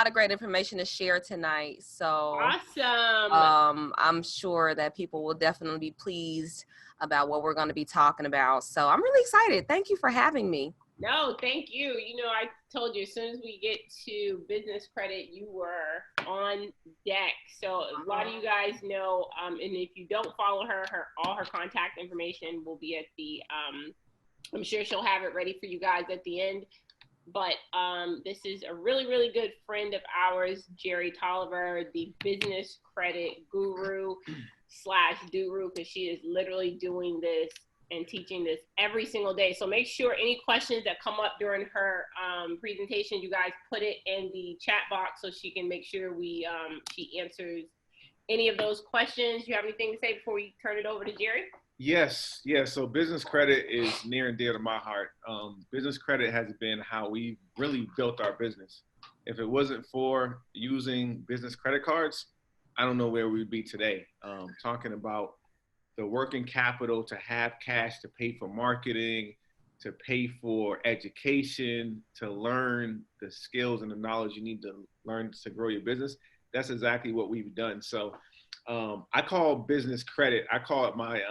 lot of great information to share tonight. So awesome. I'm sure that people will definitely be pleased about what we're going to be talking about. So I'm really excited. Thank you for having me. No, thank you. You know, I told you as soon as we get to business credit, you were on deck. So a lot of you guys know, and if you don't follow her, all her contact information will be at the, I'm sure she'll have it ready for you guys at the end. But this is a really, really good friend of ours, Jeri Tolliver, the business credit guru / guru, because she is literally doing this and teaching this every single day. So make sure any questions that come up during her presentation, you guys put it in the chat box so she can make sure she answers any of those questions. You have anything to say before we turn it over to Jeri? Yes. So business credit is near and dear to my heart. Business credit has been how we really built our business. If it wasn't for using business credit cards, I don't know where we'd be today. Talking about the working capital to have cash to pay for marketing, to pay for education, to learn the skills and the knowledge you need to learn to grow your business. That's exactly what we've done. So I call business credit, I call it my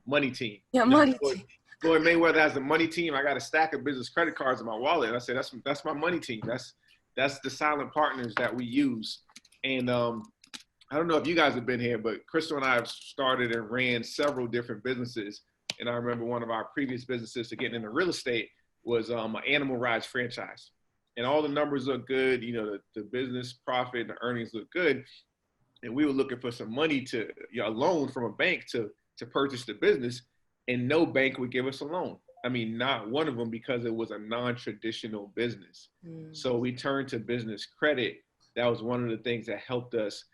money team. Yeah, money team. Floyd Mayweather has a money team. I got a stack of business credit cards in my wallet. And I say, that's my money team. That's the silent partners that we use. And I don't know if you guys have been here, but Krystal and I have started and ran several different businesses. And I remember one of our previous businesses to getting into real estate was an animal rides franchise. And all the numbers look good. You know, the business profit and the earnings look good. And we were looking for some money a loan from a bank to purchase the business. And no bank would give us a loan. I mean, not one of them, because it was a non-traditional business. So we turned to business credit. That was one of the things that helped us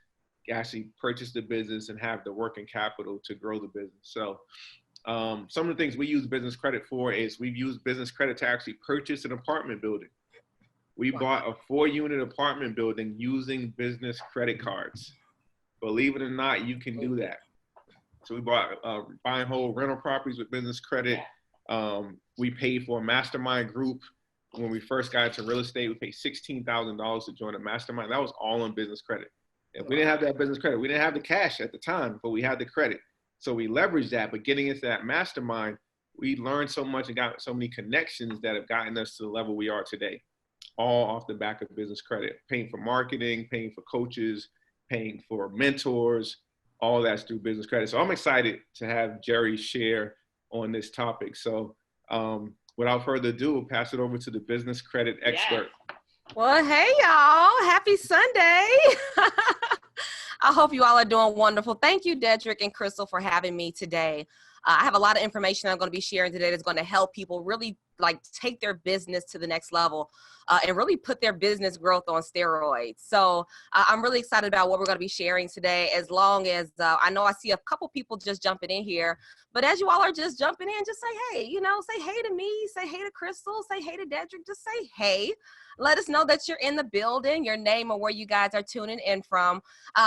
actually purchase the business and have the working capital to grow the business. So some of the things we use business credit for is we've used business credit to actually purchase an apartment building. We bought a 4-unit apartment building using business credit cards. Believe it or not, you can do that. So we bought buying whole rental properties with business credit. We paid for a mastermind group. When we first got into real estate, we paid $16,000 to join a mastermind. That was all on business credit. If we didn't have that business credit, we didn't have the cash at the time, but we had the credit. So we leveraged that. But getting into that mastermind, we learned so much and got so many connections that have gotten us to the level we are today, all off the back of business credit, paying for marketing, paying for coaches, paying for mentors, all that's through business credit. So I'm excited to have Jeri share on this topic. So without further ado, we'll pass it over to the business credit expert. Yes. Well, hey, y'all. Happy Sunday. I hope you all are doing wonderful. Thank you, Dedric and Krystal, for having me today. I have a lot of information I'm going to be sharing today that's going to help people really take their business to the next level and really put their business growth on steroids. So I'm really excited about what we're going to be sharing today, as long as I know I see a couple people just jumping in here. But as you all are just jumping in, just say, hey, say hey to me, say hey to Krystal, say hey to Dedric, just say hey. Let us know that you're in the building, your name, or where you guys are tuning in from.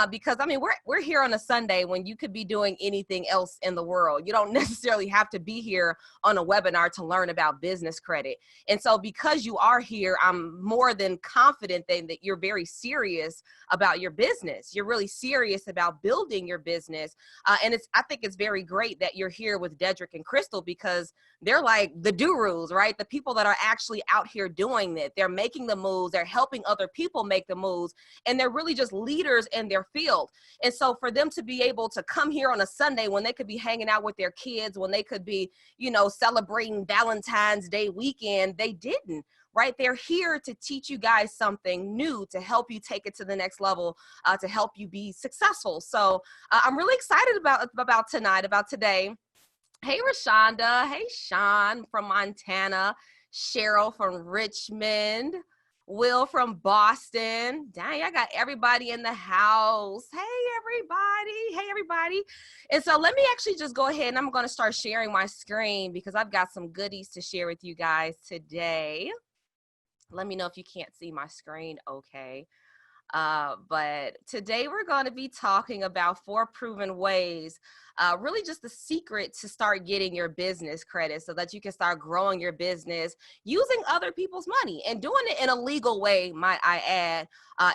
Because, I mean, we're here on a Sunday when you could be doing anything else in the world. You don't necessarily have to be here on a webinar to learn about business credit. And so because you are here, I'm more than confident that you're very serious about your business. You're really serious about building your business. And I think it's very great that you're here with Dedric and Krystal, because they're like the gurus, right? The people that are actually out here doing it. They're making the moves. They're helping other people make the moves. And they're really just leaders in their field. And so for them to be able to come here on a Sunday when they could be hanging out with their kids, when they could be, celebrating Valentine's Day weekend, they didn't. Right? They're here to teach you guys something new, to help you take it to the next level, to help you be successful. So I'm really excited about tonight, about today. Hey, Rashonda. Hey, Sean from Montana. Cheryl from Richmond. Will from Boston. Dang, I got everybody in the house. Hey, everybody. And so let me actually just go ahead and I'm going to start sharing my screen, because I've got some goodies to share with you guys today. Let me know if you can't see my screen. Okay. But today we're going to be talking about 4 proven ways, really just the secret to start getting your business credit so that you can start growing your business using other people's money and doing it in a legal way, might I add,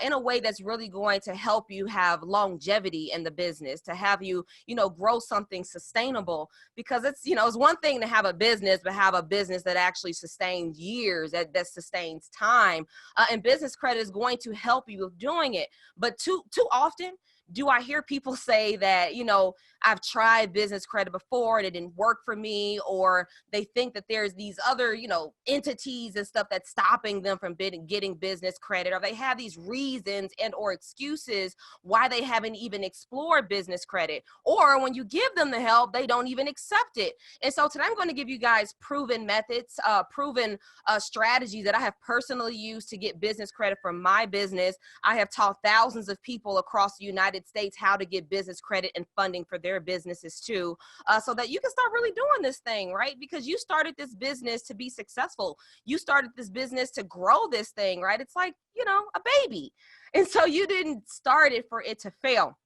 in a way that's really going to help you have longevity in the business, to have you, grow something sustainable. Because it's one thing to have a business, but have a business that actually sustains years, that sustains time. And business credit is going to help you with doing it. But too often, do I hear people say that, I've tried business credit before and it didn't work for me, or they think that there's these other, entities and stuff that's stopping them from getting business credit, or they have these reasons and or excuses why they haven't even explored business credit, or when you give them the help, they don't even accept it. And so today I'm going to give you guys proven methods, proven strategies that I have personally used to get business credit for my business. I have taught thousands of people across the United States how to get business credit and funding for their businesses too, so that you can start really doing this thing, right? Because you started this business to be successful. You started this business to grow this thing, right? It's like, a baby. And so you didn't start it for it to fail.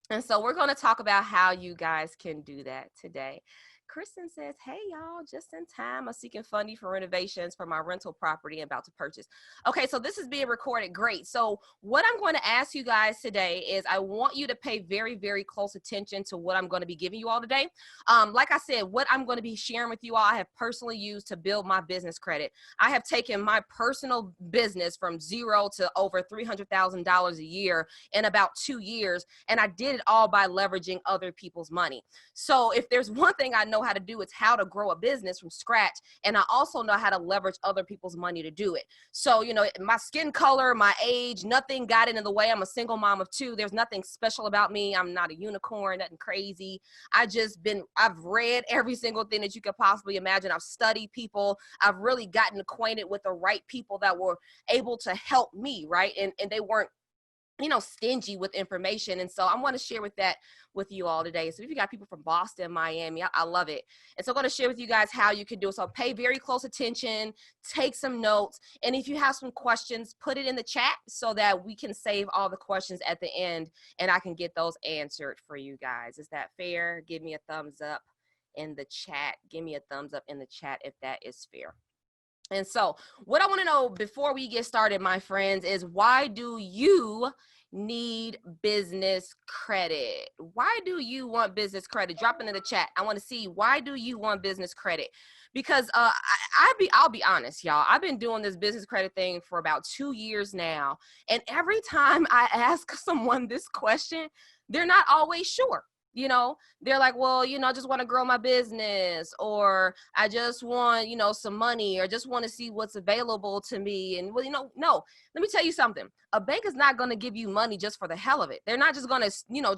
And so we're going to talk about how you guys can do that today. Kristen says, hey, y'all, just in time. I'm seeking funding for renovations for my rental property I'm about to purchase. Okay, so this is being recorded. Great. So what I'm going to ask you guys today is I want you to pay very, very close attention to what I'm going to be giving you all today. Like I said, what I'm going to be sharing with you all, I have personally used to build my business credit. I have taken my personal business from zero to over $300,000 a year in about 2 years, and I did it all by leveraging other people's money. So if there's one thing I know how to do, it's how to grow a business from scratch. And I also know how to leverage other people's money to do it. So, my skin color, my age, nothing got in the way. I'm a single mom of 2. There's nothing special about me. I'm not a unicorn, nothing crazy. I've read every single thing that you could possibly imagine. I've studied people. I've really gotten acquainted with the right people that were able to help me, right? And they weren't stingy with information. And so I want to share with you all today. So if you got people from Boston, Miami, I love it. And so I'm going to share with you guys how you can do it. So pay very close attention, take some notes. And if you have some questions, put it in the chat so that we can save all the questions at the end and I can get those answered for you guys. Is that fair? Give me a thumbs up in the chat. Give me a thumbs up in the chat if that is fair. And so what I want to know before we get started, my friends, is why do you need business credit? Why do you want business credit? Drop it in the chat. I want to see, why do you want business credit? Because I'll be honest, y'all. I've been doing this business credit thing for about 2 years now. And every time I ask someone this question, they're not always sure. They're like, well, I just want to grow my business, or I just want, some money, or just want to see what's available to me. And well, no, let me tell you something. A bank is not going to give you money just for the hell of it. They're not just going to,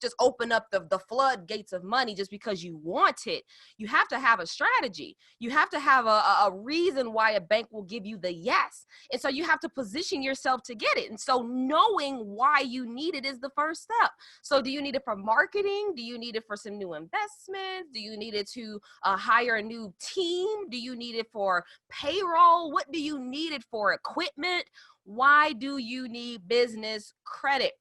just open up the floodgates of money just because you want it. You have to have a strategy. You have to have a reason why a bank will give you the yes. And so you have to position yourself to get it. And so knowing why you need it is the first step. So do you need it for marketing? Do you need it for some new investments? Do you need it to hire a new team? Do you need it for payroll? What do you need it for? Equipment? Why do you need business credit?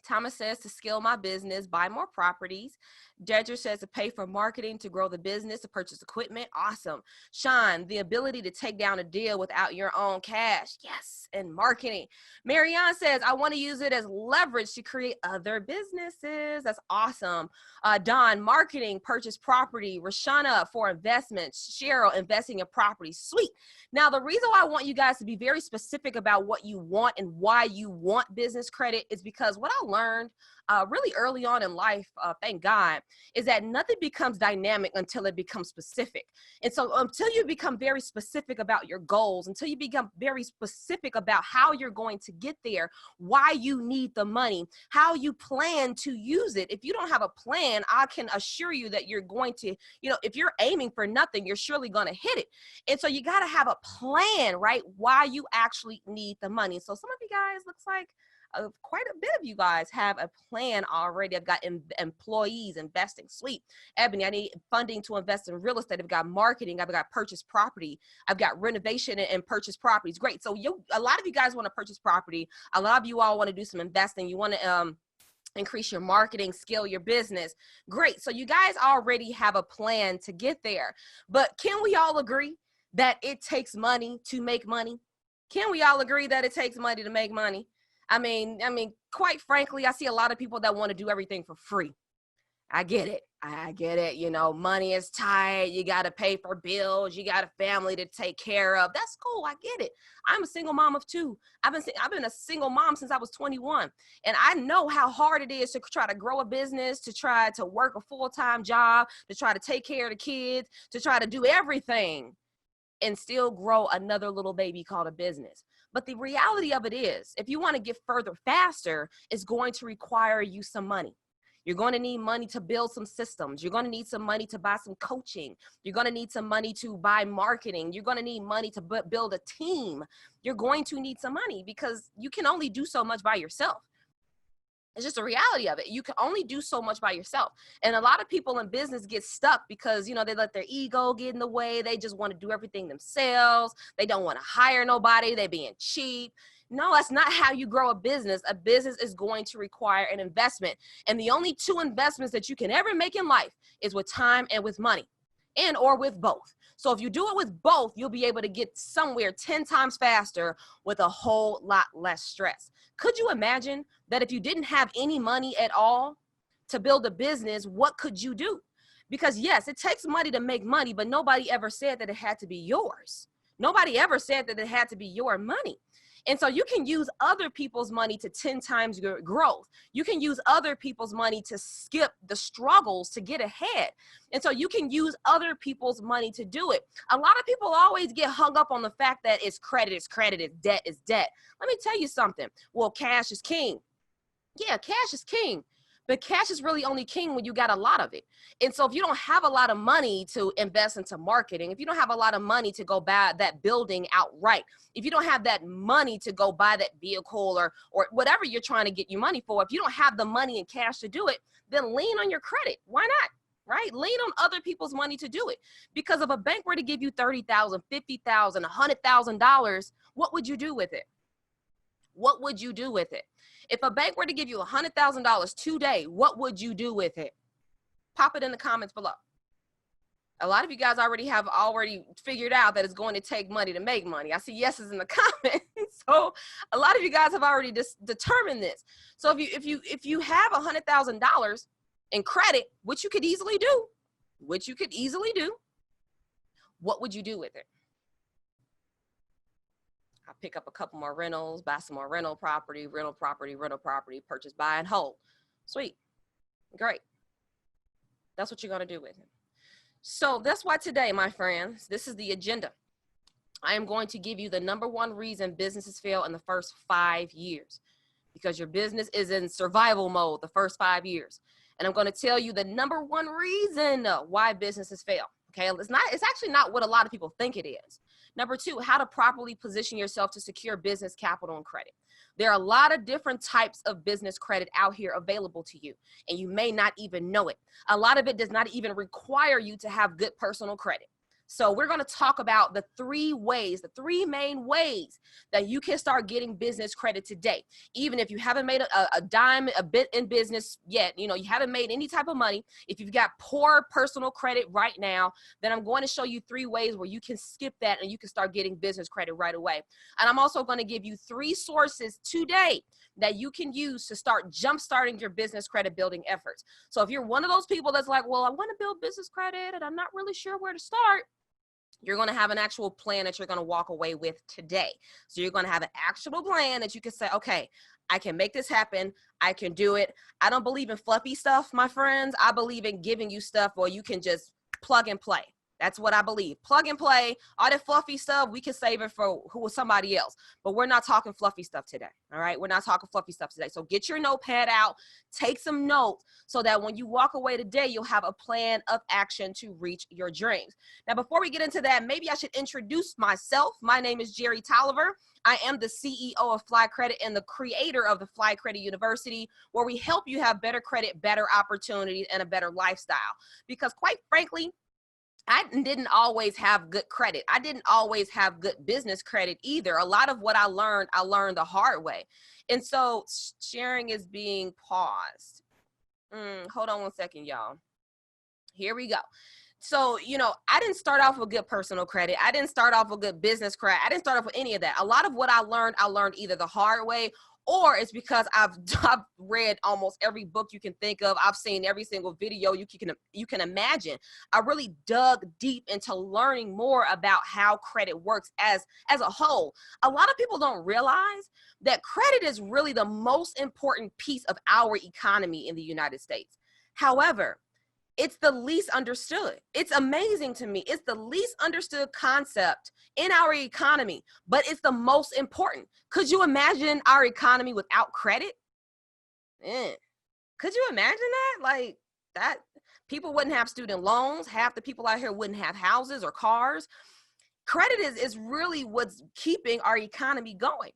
Thomas says to scale my business, buy more properties. Dedric says to pay for marketing, to grow the business, to purchase equipment. Awesome. Sean, the ability to take down a deal without your own cash. Yes. And marketing. Marianne says, I want to use it as leverage to create other businesses. That's awesome. Don, marketing, purchase property. Rashana for investments. Cheryl, investing in property. Sweet. Now, the reason why I want you guys to be very specific about what you want and why you want business credit is because what I learned really early on in life, thank God, is that nothing becomes dynamic until it becomes specific. And so until you become very specific about your goals, until you become very specific about how you're going to get there, why you need the money, how you plan to use it. If you don't have a plan, I can assure you that you're going to, if you're aiming for nothing, you're surely going to hit it. And so you got to have a plan, right? Why you actually need the money. So some of you guys looks like quite a bit of you guys have a plan already. I've got employees investing. Sweet. Ebony, I need funding to invest in real estate. I've got marketing. I've got purchase property. I've got renovation and purchase properties. Great. So a lot of you guys want to purchase property. A lot of you all want to do some investing. You want to increase your marketing, scale your business. Great. So you guys already have a plan to get there. But can we all agree that it takes money to make money? Can we all agree that it takes money to make money? I mean, quite frankly, I see a lot of people that want to do everything for free. I get it. I get it. You know, money is tight. You got to pay for bills. You got a family to take care of. That's cool. I get it. I'm a single mom of 2. I've been a single mom since I was 21. And I know how hard it is to try to grow a business, to try to work a full-time job, to try to take care of the kids, to try to do everything and still grow another little baby called a business. But the reality of it is, if you want to get further faster, it's going to require you some money. You're going to need money to build some systems. You're going to need some money to buy some coaching. You're going to need some money to buy marketing. You're going to need money to build a team. You're going to need some money because you can only do so much by yourself. It's just a reality of it. You can only do so much by yourself. And a lot of people in business get stuck because, you know, they let their ego get in the way. They just want to do everything themselves. They don't want to hire nobody. They're being cheap. No, that's not how you grow a business. A business is going to require an investment. And the only 2 investments that you can ever make in life is with time and with money, and or with both. So if you do it with both, you'll be able to get somewhere 10 times faster with a whole lot less stress. Could you imagine that if you didn't have any money at all to build a business, what could you do? Because yes, it takes money to make money, but nobody ever said that it had to be yours. Nobody ever said that it had to be your money. And so you can use other people's money to 10 times your growth. You can use other people's money to skip the struggles to get ahead. And so you can use other people's money to do it. A lot of people always get hung up on the fact that it's credit, it's debt is debt. Let me tell you something. Well, cash is king. Yeah, cash is king. But cash is really only king when you got a lot of it. And so if you don't have a lot of money to invest into marketing, if you don't have a lot of money to go buy that building outright, if you don't have that money to go buy that vehicle or whatever you're trying to get your money for, if you don't have the money and cash to do it, then lean on your credit. Why not? Right? Lean on other people's money to do it. Because if a bank were to give you $30,000, $50,000, $100,000, what would you do with it? What would you do with it? If a bank were to give you $100,000 today, what would you do with it? Pop it in the comments below. A lot of you guys already figured out that it's going to take money to make money. I see yeses in the comments. So a lot of you guys have already determined this. So if you have $100,000 in credit, which you could easily do, what would you do with it? I'll pick up a couple more rentals, buy some more rental property, purchase, buy, and hold. Sweet. Great. That's what you're going to do with it. So that's why today, my friends, this is the agenda. I am going to give you the #1 reason businesses fail in the first 5 years, because your business is in survival mode the first 5 years. And I'm going to tell you the #1 reason why businesses fail. Okay. It's actually not what a lot of people think it is. #2, how to properly position yourself to secure business capital and credit. There are a lot of different types of business credit out here available to you, and you may not even know it. A lot of it does not even require you to have good personal credit. So we're going to talk about the 3 main ways that you can start getting business credit today. Even if you haven't made a dime, a bit in business yet, you haven't made any type of money. If you've got poor personal credit right now, then I'm going to show you 3 ways where you can skip that and you can start getting business credit right away. And I'm also going to give you 3 sources today that you can use to start jumpstarting your business credit building efforts. So if you're one of those people that's like, well, I want to build business credit and I'm not really sure where to start, you're going to have an actual plan that you're going to walk away with today. So you're going to have an actual plan that you can say, okay, I can make this happen. I can do it. I don't believe in fluffy stuff, my friends. I believe in giving you stuff where you can just plug and play. That's what I believe. Plug and play, all that fluffy stuff, we can save it for somebody else. But we're not talking fluffy stuff today, all right? We're not talking fluffy stuff today. So get your notepad out, take some notes so that when you walk away today, you'll have a plan of action to reach your dreams. Now, before we get into that, maybe I should introduce myself. My name is Jeri Tolliver. I am the CEO of Fly Credit and the creator of the Fly Credit University, where we help you have better credit, better opportunities, and a better lifestyle. Because quite frankly, I didn't always have good credit. I didn't always have good business credit either. A lot of what I learned the hard way. And so sharing is being paused. Hold on one second, y'all. Here we go. So, I didn't start off with good personal credit. I didn't start off with good business credit. I didn't start off with any of that. A lot of what I learned either the hard way, or it's because I've read almost every book you can think of. I've seen every single video you can imagine. I really dug deep into learning more about how credit works as a whole. A lot of people don't realize that credit is really the most important piece of our economy in the United States. However, it's the least understood. It's amazing to me. It's the least understood concept in our economy, but it's the most important. Could you imagine our economy without credit? Could you imagine that? Like that, people wouldn't have student loans. Half the people out here wouldn't have houses or cars. Credit is really what's keeping our economy going.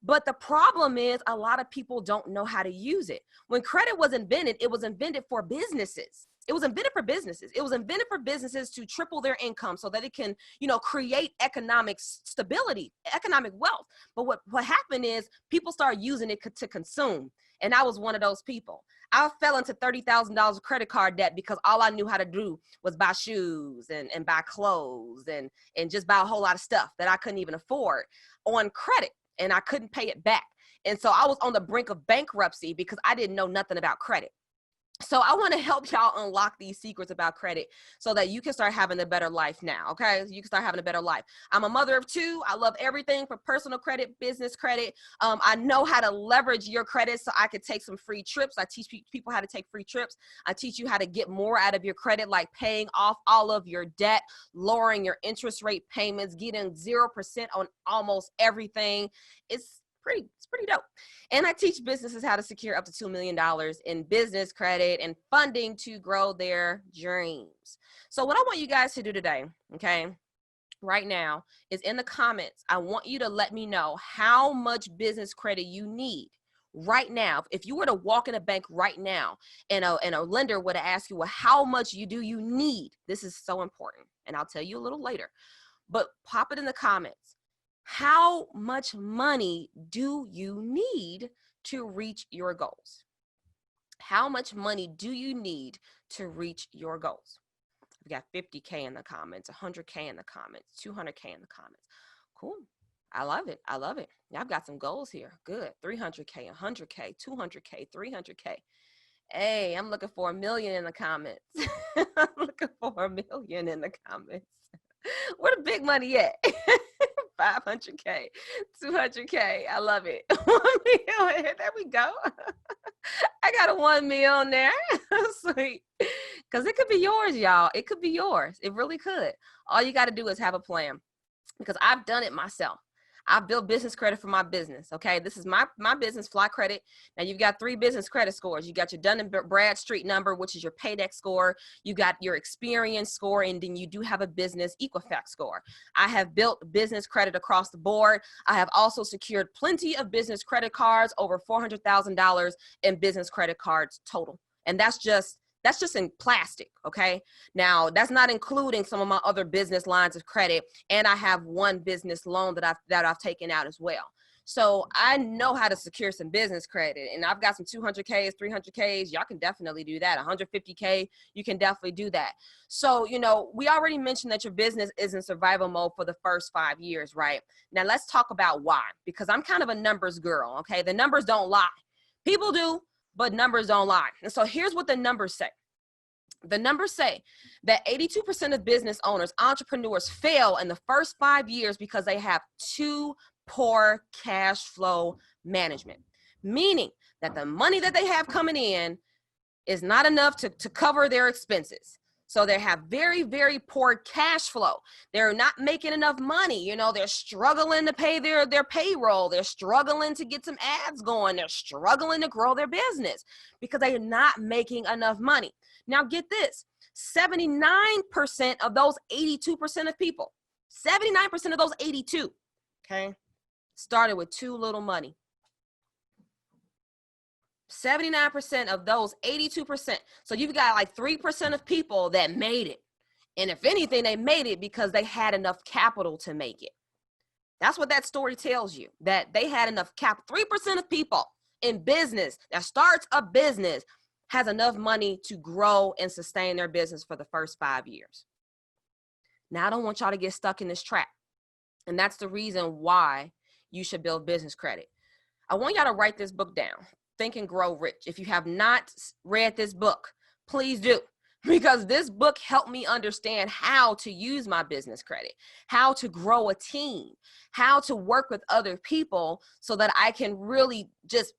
But the problem is a lot of people don't know how to use it. When credit was invented, it was invented for businesses. It was invented for businesses. It was invented for businesses to triple their income so that it can, create economic stability, economic wealth. But what happened is people started using it to consume. And I was one of those people. I fell into $30,000 of credit card debt because all I knew how to do was buy shoes and buy clothes and just buy a whole lot of stuff that I couldn't even afford on credit. And I couldn't pay it back. And so I was on the brink of bankruptcy because I didn't know nothing about credit. So I want to help y'all unlock these secrets about credit so that you can start having a better life now, okay? You can start having a better life. I'm a mother of two. I love everything from personal credit, business credit. I know how to leverage your credit so I could take some free trips. I teach people how to take free trips. I teach you how to get more out of your credit, like paying off all of your debt, lowering your interest rate payments, getting 0% on almost everything. It's pretty dope. And I teach businesses how to secure up to $2 million in business credit and funding to grow their dreams. So what I want you guys to do today, okay, right now, is in the comments, I want you to let me know how much business credit you need right now. If you were to walk in a bank right now and a lender would ask you, well, how much do you need? This is so important. And I'll tell you a little later, but pop it in the comments. How much money do you need to reach your goals? How much money do you need to reach your goals? We got 50K in the comments, 100K in the comments, 200K in the comments. Cool. I love it. I love it. Yeah, I've got some goals here. Good. 300K, 100K, 200K, 300K. Hey, I'm looking for 1 million in the comments. I'm looking for 1 million in the comments. Where the big money at? 500K, 200K. I love it. 1 million. There we go. I got a 1 million there. Sweet. Because it could be yours, y'all. It could be yours. It really could. All you got to do is have a plan. Because I've done it myself. I've built business credit for my business. Okay. This is my business, Fly Credit. Now you've got 3 business credit scores. You got your Dun & Bradstreet number, which is your paydeck score. You got your experience score, and then you do have a business Equifax score. I have built business credit across the board. I have also secured plenty of business credit cards, over $400,000 in business credit cards total. And that's just in plastic, okay? Now, that's not including some of my other business lines of credit, and I have 1 business loan that I've taken out as well. So I know how to secure some business credit, and I've got some 200Ks, 300Ks. Y'all can definitely do that. 150K, you can definitely do that. So, we already mentioned that your business is in survival mode for the first 5 years, right? Now, let's talk about why, because I'm kind of a numbers girl, okay? The numbers don't lie. People do, but numbers don't lie. And so here's what the numbers say. The numbers say that 82% of business owners, entrepreneurs fail in the first 5 years because they have too poor cash flow management, meaning that the money that they have coming in is not enough to cover their expenses. So they have very, very poor cash flow. They're not making enough money. You know, they're struggling to pay their payroll. They're struggling to get some ads going. They're struggling to grow their business because they're not making enough money. Now get this, 79% of those 82% of people, 79% of those 82, okay, started with too little money. 79% of those 82%. So you've got like 3% of people that made it. And if anything, they made it because they had enough capital to make it. That's what that story tells you, that they had enough 3% of people in business that starts a business has enough money to grow and sustain their business for the first 5 years. Now, I don't want y'all to get stuck in this trap. And that's the reason why you should build business credit. I want y'all to write this book down, Think and Grow Rich. If you have not read this book, please do, because this book helped me understand how to use my business credit, how to grow a team, how to work with other people so that I can really just,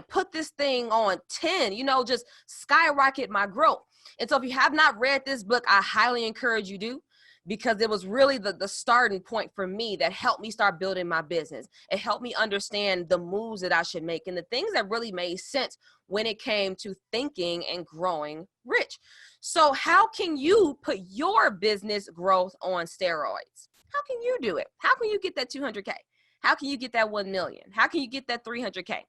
put this thing on 10, just skyrocket my growth. And so if you have not read this book, I highly encourage you to, because it was really the starting point for me that helped me start building my business. It helped me understand the moves that I should make and the things that really made sense when it came to thinking and growing rich. So how can you put your business growth on steroids? How can you do it? How can you get that 200K? How can you get that 1 million? How can you get that 300K?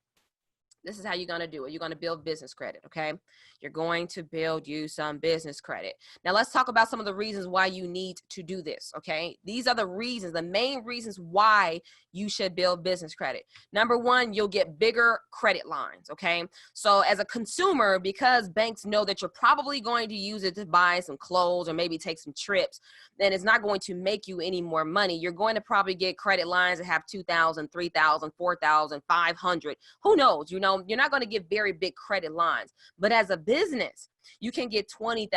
This is how you're going to do it. You're going to build business credit, okay? You're going to build you some business credit. Now, let's talk about some of the reasons why you need to do this, okay? These are the reasons, the main reasons why you should build business credit. Number one, you'll get bigger credit lines, okay? So as a consumer, because banks know that you're probably going to use it to buy some clothes or maybe take some trips, then it's not going to make you any more money. You're going to probably get credit lines that have 2,000, 3,000, 4,000, 500. Who knows? You're not going to get very big credit lines. But as a business, you can get $20,000,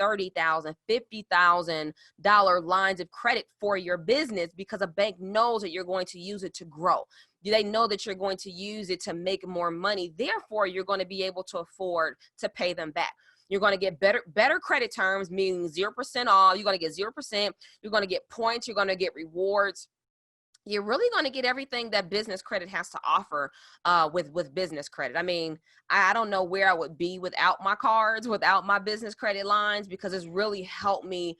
$30,000, $50,000 lines of credit for your business because a bank knows that you're going to use it to grow. They know that you're going to use it to make more money. Therefore, you're going to be able to afford to pay them back. You're going to get better credit terms, meaning 0% off. You're going to get 0%. You're going to get points. You're going to get rewards. You're really going to get everything that business credit has to offer with business credit. I mean, I don't know where I would be without my cards, without my business credit lines, because it's really helped me,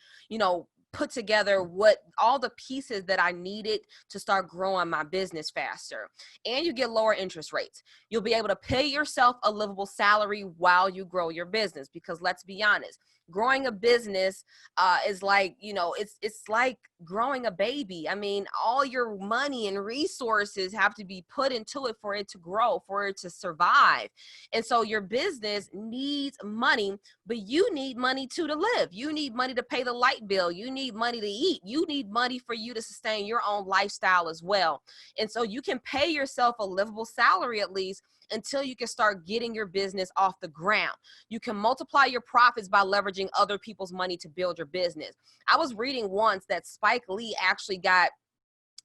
put together what all the pieces that I needed to start growing my business faster. And you get lower interest rates. You'll be able to pay yourself a livable salary while you grow your business, because let's be honest, growing a business is like, it's like growing a baby. I mean, all your money and resources have to be put into it for it to grow, for it to survive. And so your business needs money, but you need money too to live. You need money to pay the light bill. You need money to eat. You need money for you to sustain your own lifestyle as well. And so you can pay yourself a livable salary at least until you can start getting your business off the ground. You can multiply your profits by leveraging other people's money to build your business. I was reading once that Spike Lee actually got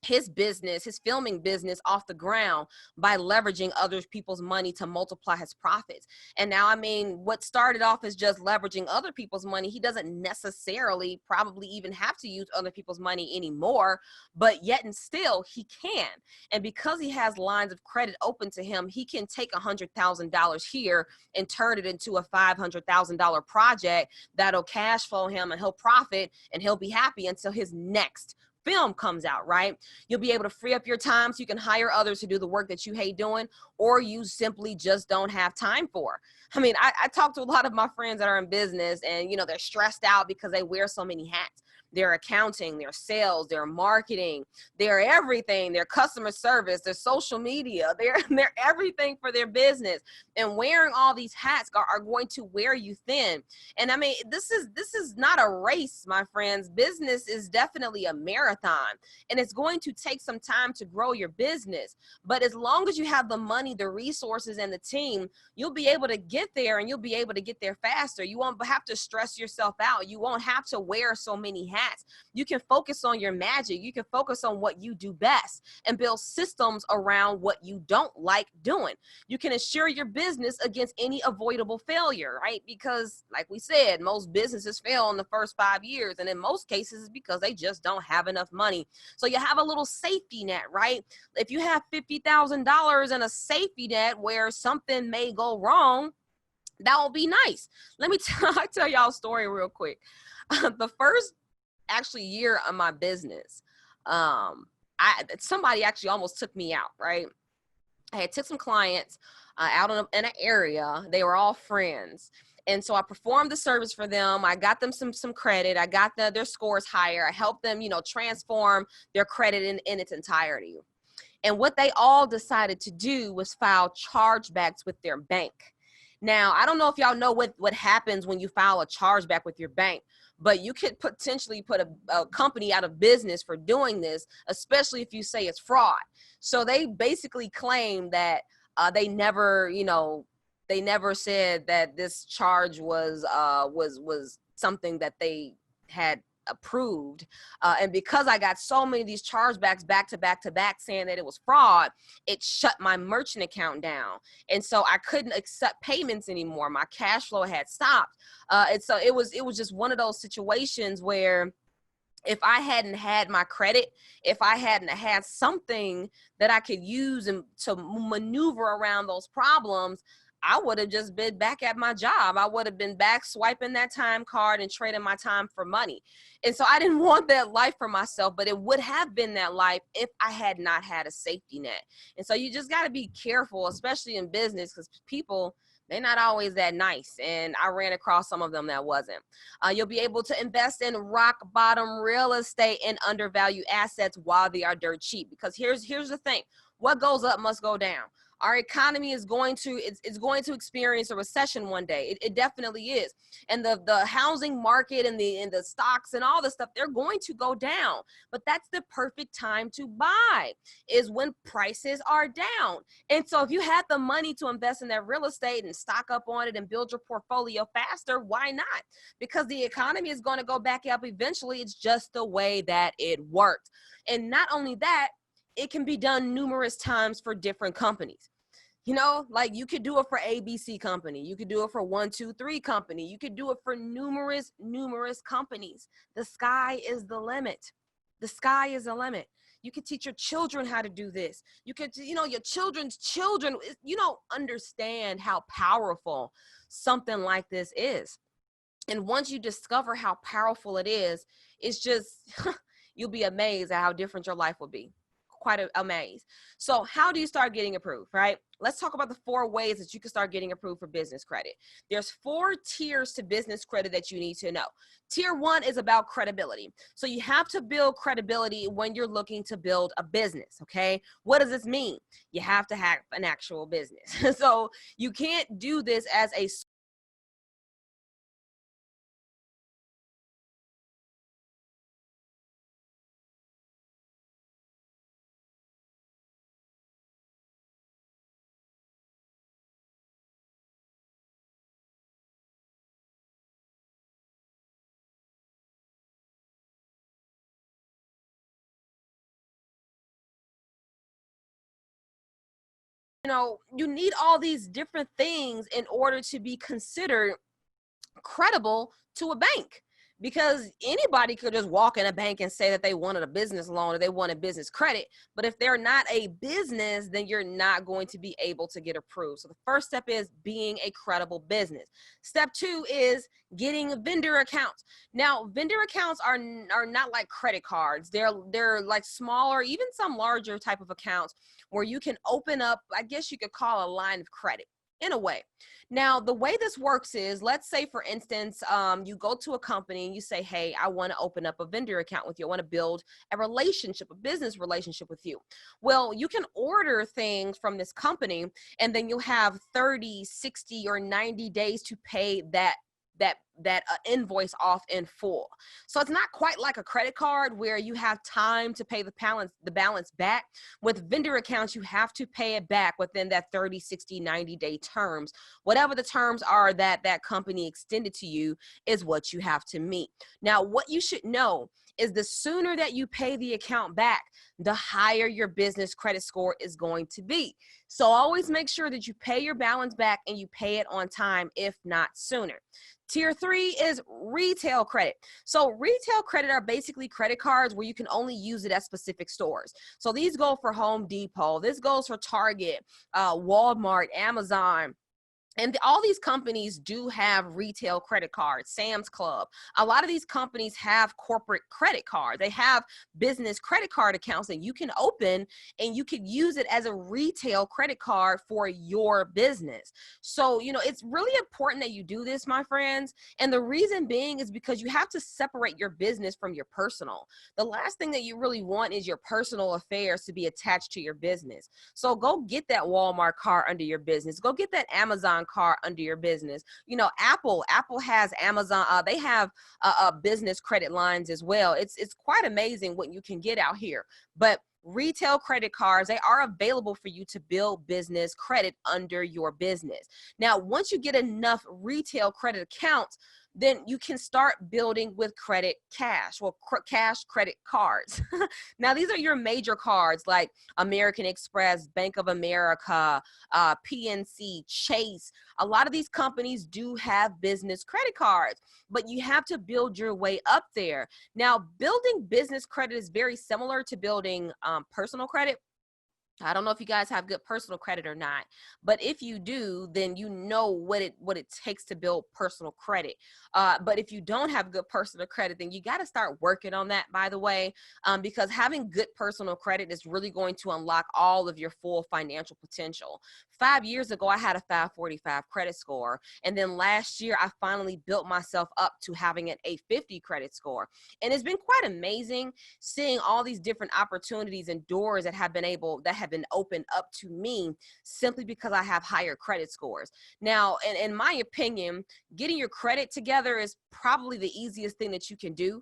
his business, his filming business off the ground by leveraging other people's money to multiply his profits. And now, I mean, what started off as just leveraging other people's money, he doesn't necessarily probably even have to use other people's money anymore, but yet and still he can. And because he has lines of credit open to him, he can take $100,000 here and turn it into a $500,000 project that'll cash flow him, and he'll profit and he'll be happy until his next film comes out, right? You'll be able to free up your time so you can hire others to do the work that you hate doing, or you simply just don't have time for. I mean, I talk to a lot of my friends that are in business, and they're stressed out because they wear so many hats. Their accounting, their sales, their marketing, their everything, their customer service, their social media, they're everything for their business. And wearing all these hats are going to wear you thin. And I mean, this is not a race, my friends. Business is definitely a marathon, and it's going to take some time to grow your business. But as long as you have the money, the resources, and the team, you'll be able to get there, and you'll be able to get there faster. You won't have to stress yourself out. You won't have to wear so many hats hats. You can focus on your magic. You can focus on what you do best and build systems around what you don't like doing. You can assure your business against any avoidable failure, right? Because like we said, most businesses fail in the first 5 years. And in most cases, it's because they just don't have enough money. So you have a little safety net, right? If you have $50,000 in a safety net where something may go wrong, that will be nice. Let me tell y'all a story real quick. The first actually year of my business, somebody actually almost took me out, right? I had took some clients out in an area. They were all friends. And so I performed the service for them. I got them some credit. I got their scores higher. I helped them, transform their credit in its entirety. And what they all decided to do was file chargebacks with their bank. Now, I don't know if y'all know what happens when you file a chargeback with your bank, but you could potentially put a company out of business for doing this, especially if you say it's fraud. So they basically claim that they never said that this charge was something that they had approved. And because I got so many of these chargebacks back to back to back saying that it was fraud, it shut my merchant account down. And so I couldn't accept payments anymore. My cash flow had stopped. And so it was just one of those situations where if I hadn't had my credit, if I hadn't had something that I could use to maneuver around those problems, I would have just been back at my job. I would have been back swiping that time card and trading my time for money. And so I didn't want that life for myself, but it would have been that life if I had not had a safety net. And so you just got to be careful, especially in business, because people, they're not always that nice. And I ran across some of them that wasn't. You'll be able to invest in rock bottom real estate and undervalued assets while they are dirt cheap. Because here's the thing. What goes up must go down. Our economy is going to experience a recession one day. It definitely is. And the housing market and the stocks and all this stuff, they're going to go down. But that's the perfect time to buy, is when prices are down. And so if you had the money to invest in that real estate and stock up on it and build your portfolio faster, why not? Because the economy is going to go back up eventually. It's just the way that it works. And not only that, it can be done numerous times for different companies. Like you could do it for ABC company. You could do it for 123 company. You could do it for numerous companies. The sky is the limit. The sky is the limit. You could teach your children how to do this. You could, your children's children, understand how powerful something like this is. And once you discover how powerful it is, it's just, you'll be amazed at how different your life will be. Quite amazed. So how do you start getting approved, right? Let's talk about the 4 ways that you can start getting approved for business credit. There's 4 tiers to business credit that you need to know. Tier 1 is about credibility. So you have to build credibility when you're looking to build a business, okay? What does this mean? You have to have an actual business. So you can't do this as a you need all these different things in order to be considered credible to a bank, because anybody could just walk in a bank and say that they wanted a business loan or they wanted business credit. But if they're not a business, then you're not going to be able to get approved. So the first step is being a credible business. Step 2 is getting vendor accounts. Now, vendor accounts are not like credit cards. They're like smaller, even some larger type of accounts where you can open up, I guess you could call a line of credit in a way. Now, the way this works is, let's say, for instance, you go to a company and you say, hey, I want to open up a vendor account with you. I want to build a relationship, a business relationship with you. Well, you can order things from this company, and then you'll have 30, 60, or 90 days to pay that invoice off in full. So it's not quite like a credit card where you have time to pay the balance back. With vendor accounts, you have to pay it back within that 30, 60, 90-day terms. Whatever the terms are that that company extended to you is what you have to meet. Now, what you should know is the sooner that you pay the account back, the higher your business credit score is going to be. So always make sure that you pay your balance back and you pay it on time, if not sooner. Tier 3 is retail credit. So retail credit are basically credit cards where you can only use it at specific stores. So these go for Home Depot. This goes for Target, Walmart, Amazon. And all these companies do have retail credit cards, Sam's Club. A lot of these companies have corporate credit cards. They have business credit card accounts that you can open and you could use it as a retail credit card for your business. So, it's really important that you do this, my friends. And the reason being is because you have to separate your business from your personal. The last thing that you really want is your personal affairs to be attached to your business. So go get that Walmart card under your business. Go get that Amazon card under your business. Apple has Amazon. They have business credit lines as well. It's quite amazing what you can get out here. But retail credit cards, they are available for you to build business credit under your business. Now, once you get enough retail credit accounts, then you can start building with credit cash, cash credit cards. Now, these are your major cards like American Express, Bank of America, PNC, Chase. A lot of these companies do have business credit cards, but you have to build your way up there. Now, building business credit is very similar to building personal credit. I don't know if you guys have good personal credit or not, but if you do, then you know what it takes to build personal credit. But if you don't have good personal credit, then you got to start working on that, by the way, because having good personal credit is really going to unlock all of your full financial potential. 5 years ago, I had a 545 credit score. And then last year, I finally built myself up to having an 850 credit score. And it's been quite amazing seeing all these different opportunities and doors that have been opened up to me simply because I have higher credit scores. Now, in my opinion, getting your credit together is probably the easiest thing that you can do,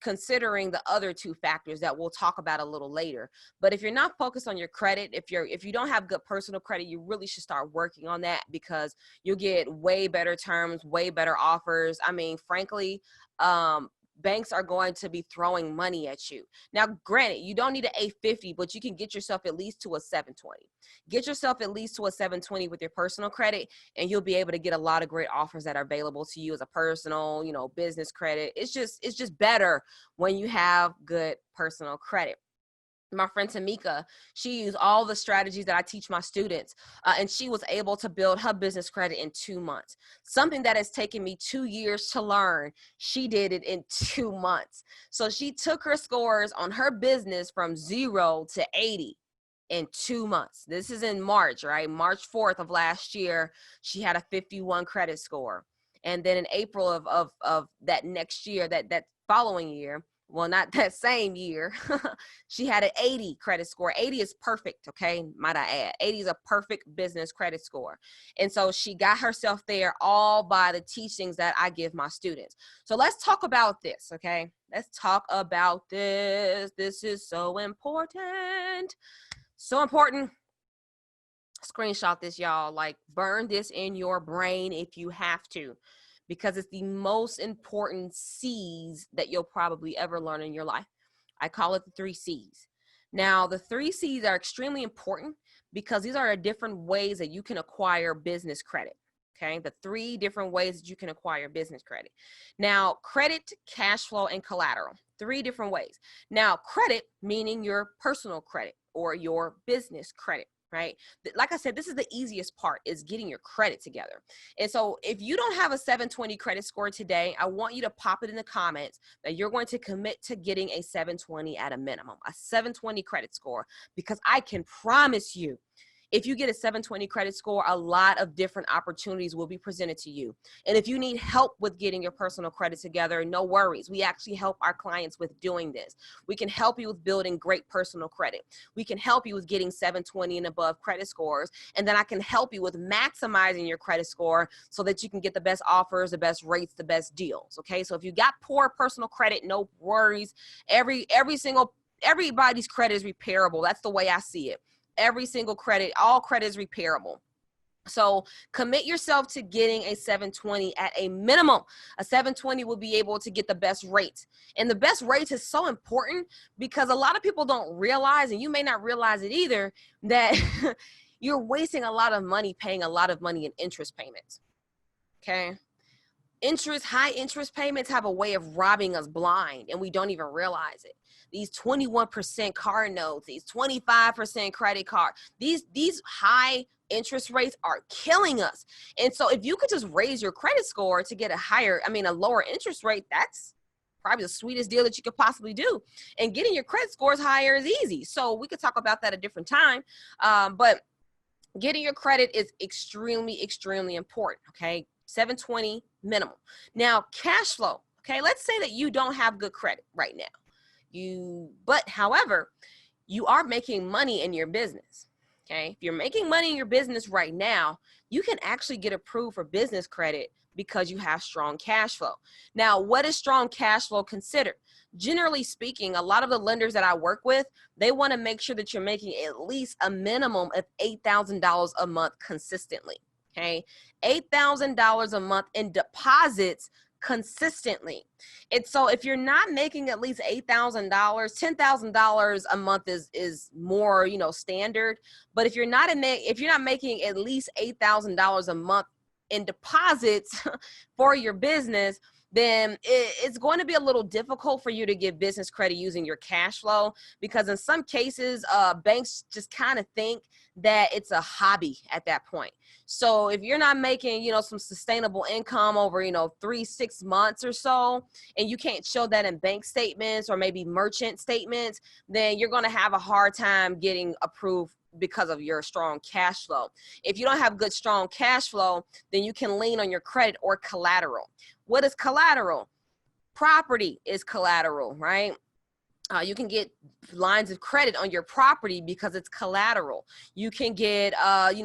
considering the other two factors that we'll talk about a little later. But if you're not focused on your credit, if you don't have good personal credit, you really should start working on that, because you'll get way better terms, way better offers. I mean, frankly, banks are going to be throwing money at you. Now, granted, you don't need an 850, but you can get yourself at least to a 720. Get yourself at least to a 720 with your personal credit, and you'll be able to get a lot of great offers that are available to you as a personal, business credit. It's just better when you have good personal credit. My friend Tamika, she used all the strategies that I teach my students, and she was able to build her business credit in 2 months. Something that has taken me 2 years to learn, she did it in 2 months. So she took her scores on her business from 0 to 80 in 2 months. This is in March, right? March 4th of last year, she had a 51 credit score. And then in April of that next year, that following year, well, not that same year, she had an 80 credit score. 80 is perfect, okay? Might I add. 80 is a perfect business credit score. And so she got herself there all by the teachings that I give my students. So let's talk about this, okay? Let's talk about this. This is so important. So important. Screenshot this, y'all. Like, burn this in your brain if you have to, because it's the most important C's that you'll probably ever learn in your life. I call it the 3 C's. Now, the 3 C's are extremely important because these are the different ways that you can acquire business credit. Okay, the 3 different ways that you can acquire business credit. Now, credit, cash flow, and collateral. 3 different ways. Now, credit, meaning your personal credit or your business credit. Right? Like I said, this is the easiest part, is getting your credit together. And so if you don't have a 720 credit score today, I want you to pop it in the comments that you're going to commit to getting a 720 at a minimum, a 720 credit score, because I can promise you, If you get a 720 credit score, a lot of different opportunities will be presented to you. And if you need help with getting your personal credit together, no worries. We actually help our clients with doing this. We can help you with building great personal credit. We can help you with getting 720 and above credit scores. And then I can help you with maximizing your credit score so that you can get the best offers, the best rates, the best deals. Okay. So if you got poor personal credit, no worries. Everybody's credit is repairable. That's the way I see it. Every single credit, all credit is repairable. So commit yourself to getting a 720 at a minimum. A 720 will be able to get the best rates. And the best rates is so important because a lot of people don't realize, and you may not realize it either, that you're wasting a lot of money paying a lot of money in interest payments. Okay. High interest payments have a way of robbing us blind, and we don't even realize it. These 21% car notes, these 25% credit card, these high interest rates are killing us. And so if you could just raise your credit score to get a lower interest rate, that's probably the sweetest deal that you could possibly do. And getting your credit scores higher is easy. So we could talk about that a different time. But getting your credit is extremely, extremely important. Okay. 720 minimum. Now, cash flow. Okay. Let's say that you don't have good credit right now. However, you are making money in your business. Okay. If you're making money in your business right now, you can actually get approved for business credit because you have strong cash flow. Now, what is strong cash flow considered? Generally speaking, a lot of the lenders that I work with, they want to make sure that you're making at least a minimum of $8,000 a month consistently. Okay. $8,000 a month in deposits consistently. And so if you're not making at least $8,000, $10,000 a month is more, standard. But if you're not making at least $8,000 a month in deposits for your business, then it's going to be a little difficult for you to get business credit using your cash flow, because in some cases, banks just kind of think that it's a hobby at that point. So if you're not making, some sustainable income over, 3-6 months or so, and you can't show that in bank statements or maybe merchant statements, then you're going to have a hard time getting approved because of your strong cash flow. If you don't have good, strong cash flow, then you can lean on your credit or collateral. What is collateral? Property is collateral, right? You can get lines of credit on your property because it's collateral. You can get,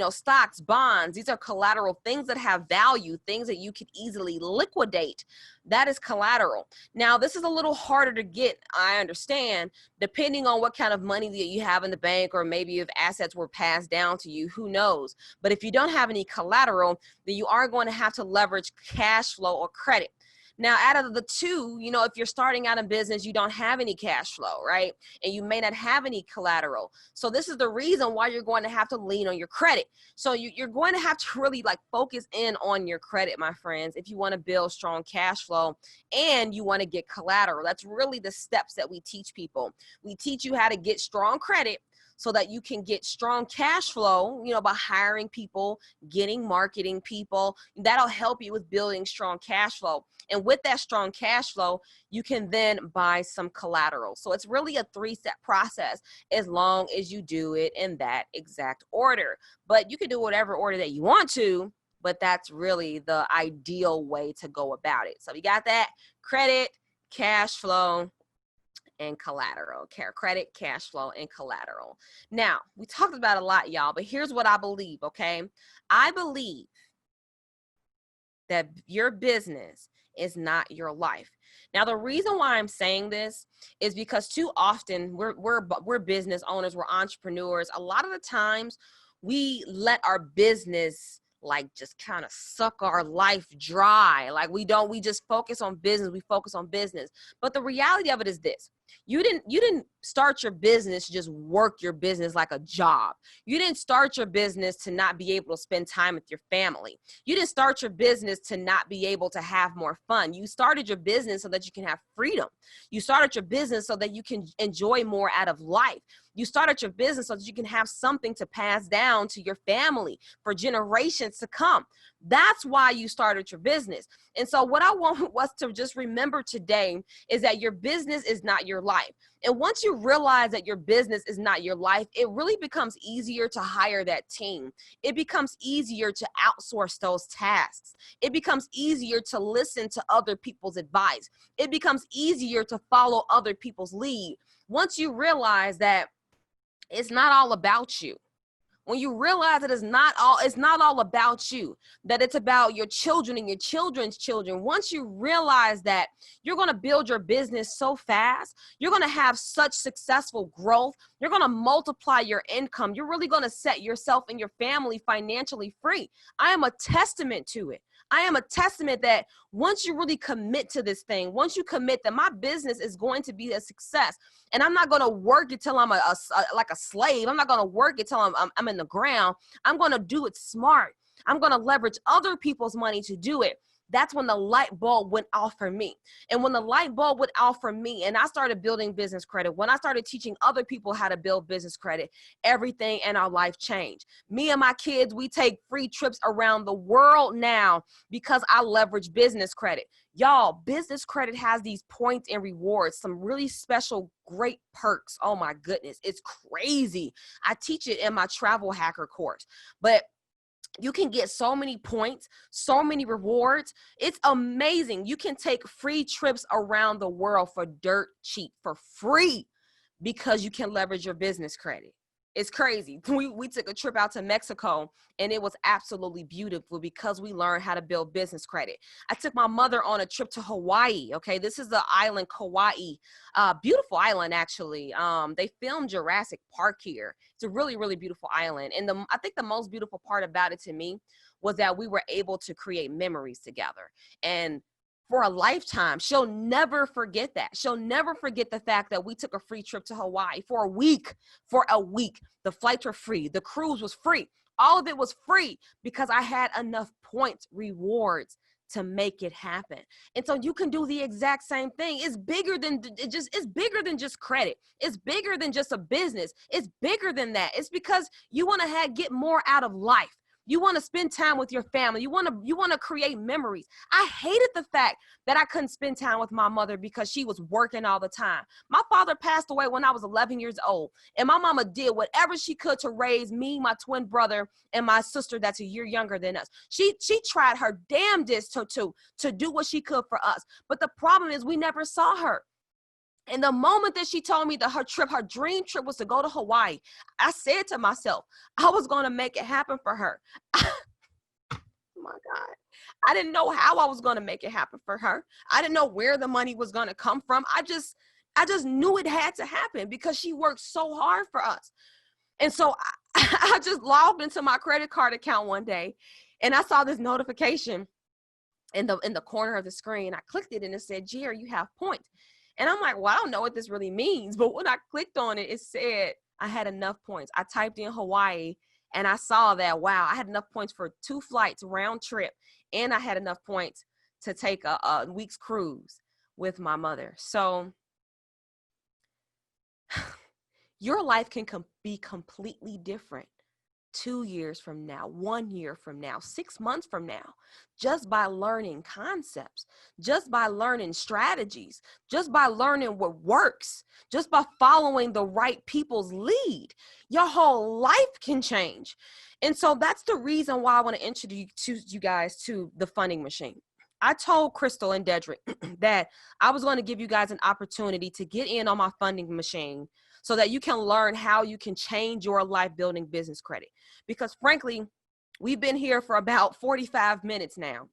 stocks, bonds. These are collateral, things that have value, things that you could easily liquidate. That is collateral. Now, this is a little harder to get, I understand, depending on what kind of money that you have in the bank, or maybe if assets were passed down to you, who knows? But if you don't have any collateral, then you are going to have to leverage cash flow or credit. Now, out of the two, if you're starting out in business, you don't have any cash flow, right? And you may not have any collateral. So this is the reason why you're going to have to lean on your credit. So you're going to have to really focus in on your credit, my friends, if you want to build strong cash flow and you want to get collateral. That's really the steps that we teach people. We teach you how to get strong credit so that you can get strong cash flow, by hiring people, getting marketing people. That'll help you with building strong cash flow. And with that strong cash flow, you can then buy some collateral. So it's really a 3-step process as long as you do it in that exact order. But you can do whatever order that you want to, but that's really the ideal way to go about it. So we got that: credit, cash flow, and collateral. Credit, cash flow, and collateral. Now, we talked about a lot, y'all, but here's what I believe, okay? I believe that your business is not your life. Now, the reason why I'm saying this is because too often we're business owners, we're entrepreneurs. A lot of the times we let our business just kind of suck our life dry. We just focus on business. We focus on business. But the reality of it is this: you didn't start your business to just work your business like a job. You didn't start your business to not be able to spend time with your family. You didn't start your business to not be able to have more fun. You started your business so that you can have freedom. You started your business so that you can enjoy more out of life. You started your business so that you can have something to pass down to your family for generations to come. That's why you started your business. And so what I want us to just remember today is that your business is not your life. And once you realize that your business is not your life, it really becomes easier to hire that team. It becomes easier to outsource those tasks. It becomes easier to listen to other people's advice. It becomes easier to follow other people's lead. Once you realize that it's not all about you, when you realize that it's not all about you, that it's about your children and your children's children, once you realize that, you're going to build your business so fast, you're going to have such successful growth, you're going to multiply your income, you're really going to set yourself and your family financially free. I am a testament to it. I am a testament that once you really commit to this thing, once you commit that my business is going to be a success, and I'm not going to work it till I'm like a slave. I'm not going to work it till I'm in the ground. I'm going to do it smart. I'm going to leverage other people's money to do it. That's when the light bulb went off for me. And when the light bulb went off for me and I started building business credit, when I started teaching other people how to build business credit, everything in our life changed. Me and my kids, we take free trips around the world now because I leverage business credit. Y'all, business credit has these points and rewards, some really special, great perks. Oh my goodness, it's crazy. I teach it in my travel hacker course, but you can get so many points, so many rewards. It's amazing. You can take free trips around the world for dirt cheap, for free, because you can leverage your business credit. It's crazy. We took a trip out to Mexico and it was absolutely beautiful because we learned how to build business credit. I took my mother on a trip to Hawaii. Okay. This is the island, Kauai, beautiful island, actually. They filmed Jurassic Park here. It's a really, really beautiful island. And I think the most beautiful part about it to me was that we were able to create memories together. And for a lifetime, she'll never forget that. She'll never forget the fact that we took a free trip to Hawaii for a week. The flights were free. The cruise was free. All of it was free because I had enough points, rewards to make it happen. And so you can do the exact same thing. It's bigger than just credit. It's bigger than just a business. It's bigger than that. It's because you want to get more out of life. You want to spend time with your family. You want to create memories. I hated the fact that I couldn't spend time with my mother because she was working all the time. My father passed away when I was 11 years old, and my mama did whatever she could to raise me, my twin brother, and my sister that's a year younger than us. She tried her damnedest to do what she could for us. But the problem is we never saw her. And the moment that she told me that her dream trip was to go to Hawaii, I said to myself, I was going to make it happen for her. Oh my God. I didn't know how I was going to make it happen for her. I didn't know where the money was going to come from. I just knew it had to happen because she worked so hard for us. And so I just logged into my credit card account one day and I saw this notification in the corner of the screen. I clicked it and it said, Jeri, you have points. And I'm like, well, I don't know what this really means. But when I clicked on it, it said I had enough points. I typed in Hawaii and I saw that, wow, I had enough points for 2 flights round trip. And I had enough points to take a week's cruise with my mother. So your life can be completely different 2 years from now, 1 year from now, 6 months from now, just by learning concepts, just by learning strategies, just by learning what works, just by following the right people's lead. Your whole life can change. And so that's the reason why I want to introduce you guys to the funding machine. I told Krystal and Dedric that I was going to give you guys an opportunity to get in on my funding machine so that you can learn how you can change your life building business credit. Because frankly, we've been here for about 45 minutes now.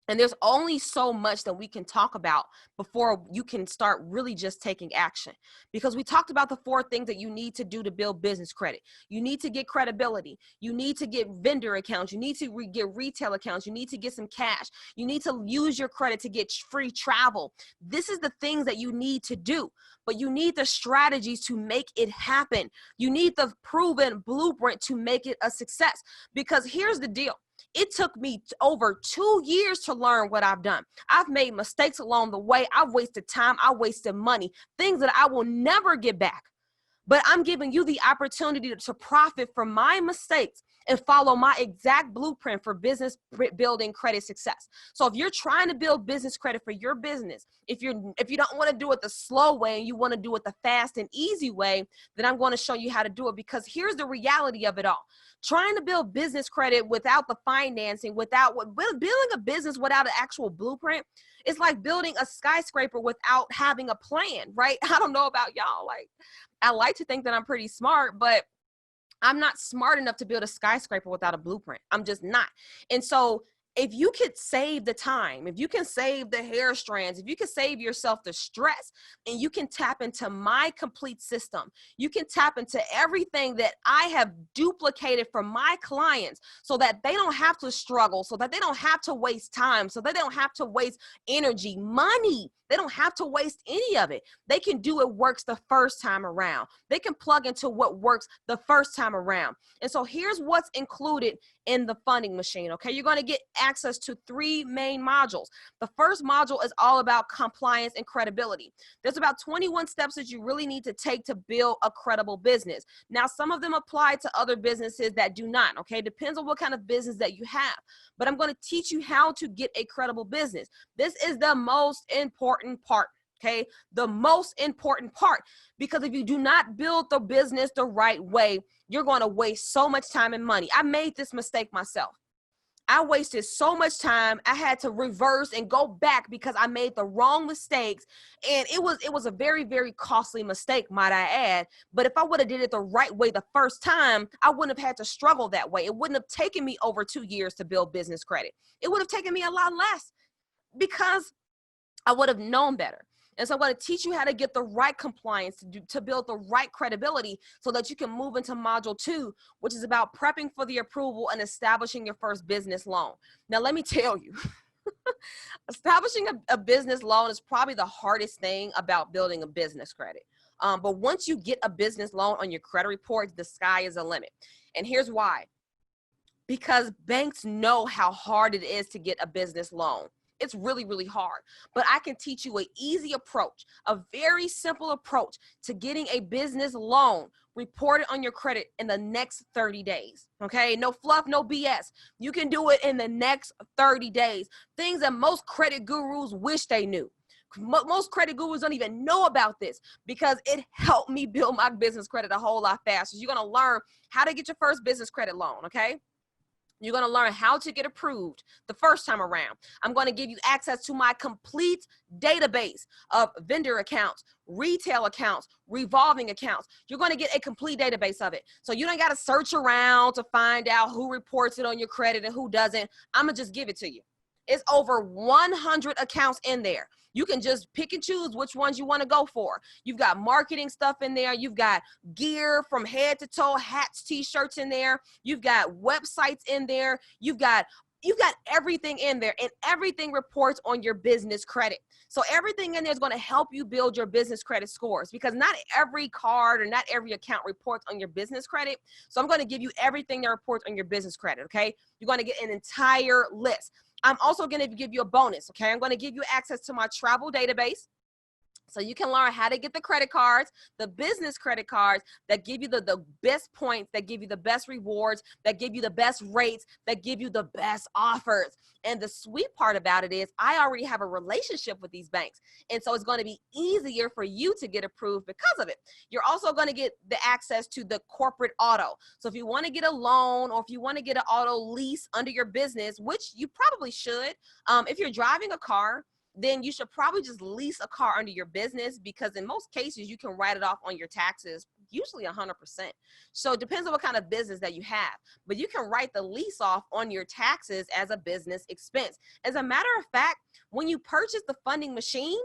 And there's only so much that we can talk about before you can start really just taking action. Because we talked about the 4 things that you need to do to build business credit. You need to get credibility. You need to get vendor accounts. You need to get retail accounts. You need to get some cash. You need to use your credit to get free travel. This is the things that you need to do. But you need the strategies to make it happen. You need the proven blueprint to make it a success. Because here's the deal. It took me over 2 years to learn what I've done. I've made mistakes along the way. I've wasted time. I wasted money, things that I will never get back. but I'm giving you the opportunity to profit from my mistakes and follow my exact blueprint for business building credit success. So if you're trying to build business credit for your business, if you don't want to do it the slow way and you want to do it the fast and easy way, then I'm going to show you how to do it, because here's the reality of it all. Trying to build business credit without the financing, building a business without an actual blueprint, it's like building a skyscraper without having a plan, right? I don't know about y'all. Like, I like to think that I'm pretty smart, but I'm not smart enough to build a skyscraper without a blueprint. I'm just not. And so if you could save the time, if you can save the hair strands, if you can save yourself the stress, and you can tap into my complete system, you can tap into everything that I have duplicated for my clients so that they don't have to struggle, so that they don't have to waste time, so that they don't have to waste energy, money. They don't have to waste any of it. They can do what works the first time around. They can plug into what works the first time around. And so here's what's included in the funding machine, okay? You're going to get access to 3 main modules. The first module is all about compliance and credibility. There's about 21 steps that you really need to take to build a credible business. Now, some of them apply to other businesses that do not, okay? Depends on what kind of business that you have. But I'm going to teach you how to get a credible business. This is the most important part, okay? The most important part, because if you do not build the business the right way, you're going to waste so much time and money. I made this mistake myself. I wasted so much time. I had to reverse and go back because I made the wrong mistakes. And it was a very, very costly mistake, might I add. But if I would have did it the right way the first time, I wouldn't have had to struggle that way. It wouldn't have taken me over 2 years to build business credit. It would have taken me a lot less because I would have known better. And so I'm going to teach you how to get the right compliance to build the right credibility so that you can move into module 2, which is about prepping for the approval and establishing your first business loan. Now, let me tell you, establishing a business loan is probably the hardest thing about building a business credit. But once you get a business loan on your credit report, the sky is the limit. And here's why. Because banks know how hard it is to get a business loan. It's really, really hard, but I can teach you an easy approach, a very simple approach to getting a business loan reported on your credit in the next 30 days. Okay. No fluff, no BS. You can do it in the next 30 days. Things that most credit gurus wish they knew. Most credit gurus don't even know about this because it helped me build my business credit a whole lot faster. You're going to learn how to get your first business credit loan. Okay. You're going to learn how to get approved the first time around. I'm going to give you access to my complete database of vendor accounts, retail accounts, revolving accounts. You're going to get a complete database of it. So you don't got to search around to find out who reports it on your credit and who doesn't. I'm going to just give it to you. It's over 100 accounts in there. You can just pick and choose which ones you want to go for. You've got marketing stuff in there. You've got gear from head to toe, hats, t-shirts in there. You've got websites in there. You've got everything in there, and everything reports on your business credit. So everything in there is going to help you build your business credit scores, because not every card or not every account reports on your business credit. So I'm going to give you everything that reports on your business credit. Okay. You're going to get an entire list. I'm also going to give you a bonus, okay? I'm going to give you access to my travel database so you can learn how to get the credit cards, the business credit cards that give you the best points, that give you the best rewards, that give you the best rates, that give you the best offers. And the sweet part about it is I already have a relationship with these banks. And so it's going to be easier for you to get approved because of it. You're also going to get the access to the corporate auto. So if you want to get a loan or if you want to get an auto lease under your business, which you probably should, if you're driving a car, then you should probably just lease a car under your business, because in most cases you can write it off on your taxes, usually 100%. So it depends on what kind of business that you have, but you can write the lease off on your taxes as a business expense. As a matter of fact, when you purchase the funding machine,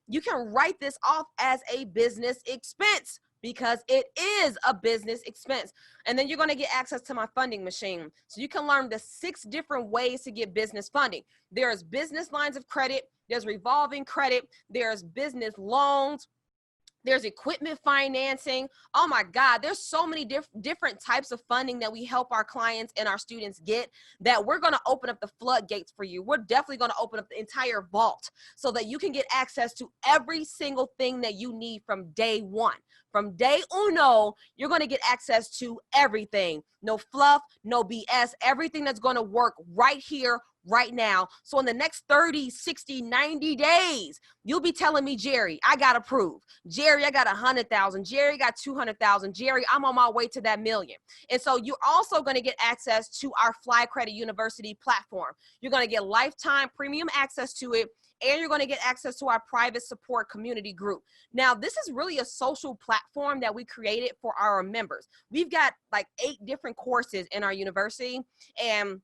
you can write this off as a business expense, because it is a business expense. And then you're going to get access to my funding machine. So you can learn the 6 different ways to get business funding. There's business lines of credit, there's revolving credit, there's business loans, there's equipment financing. Oh my God, there's so many different types of funding that we help our clients and our students get, that we're going to open up the floodgates for you. We're definitely going to open up the entire vault so that you can get access to every single thing that you need from day one. From day uno, you're going to get access to everything. No fluff, no BS, everything that's going to work right here, right now. So in the next 30, 60, 90 days, you'll be telling me, Jeri, I got approved. Jeri, I got 100,000. Jeri got 200,000. Jeri, I'm on my way to that million. And so you're also going to get access to our Fly Credit University platform. You're going to get lifetime premium access to it, and you're going to get access to our private support community group. Now, this is really a social platform that we created for our members. We've got like 8 different courses in our university, and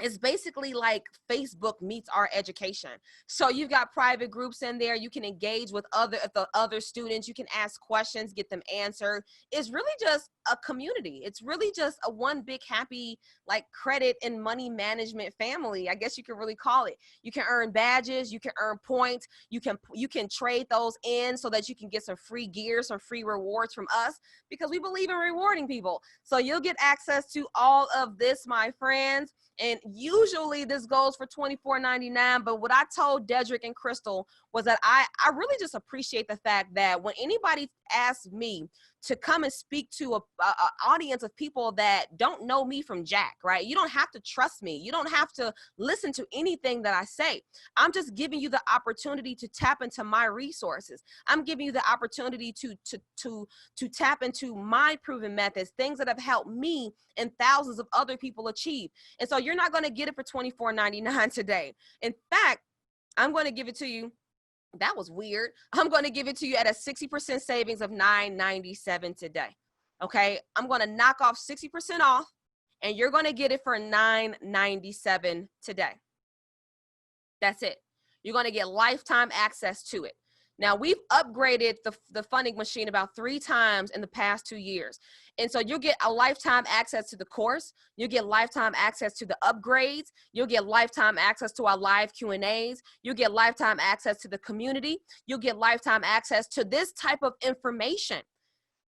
it's basically like Facebook meets our education. So you've got private groups in there. You can engage with other students. You can ask questions, get them answered. It's really just a community. It's really just a one big happy like credit and money management family, I guess you can really call it. You can earn badges, you can earn points, you can trade those in so that you can get some free gear, some free rewards from us, because we believe in rewarding people. So you'll get access to all of this, my friends. And usually this goes for $24.99, but what I told Dedric and Krystal was that I really just appreciate the fact that when anybody asks me to come and speak to a audience of people that don't know me from Jack, right? You don't have to trust me. You don't have to listen to anything that I say. I'm just giving you the opportunity to tap into my resources. I'm giving you the opportunity to tap into my proven methods, things that have helped me and thousands of other people achieve. And so you're not going to get it for $24.99 today. In fact, I'm going to give it to you. That was weird. I'm going to give it to you at a 60% savings of $9.97 today. Okay. I'm going to knock off 60% off, and you're going to get it for $9.97 today. That's it. You're going to get lifetime access to it. Now, we've upgraded the funding machine about 3 times in the past 2 years. And so you'll get a lifetime access to the course. You'll get lifetime access to the upgrades. You'll get lifetime access to our live Q&As. You'll get lifetime access to the community. You'll get lifetime access to this type of information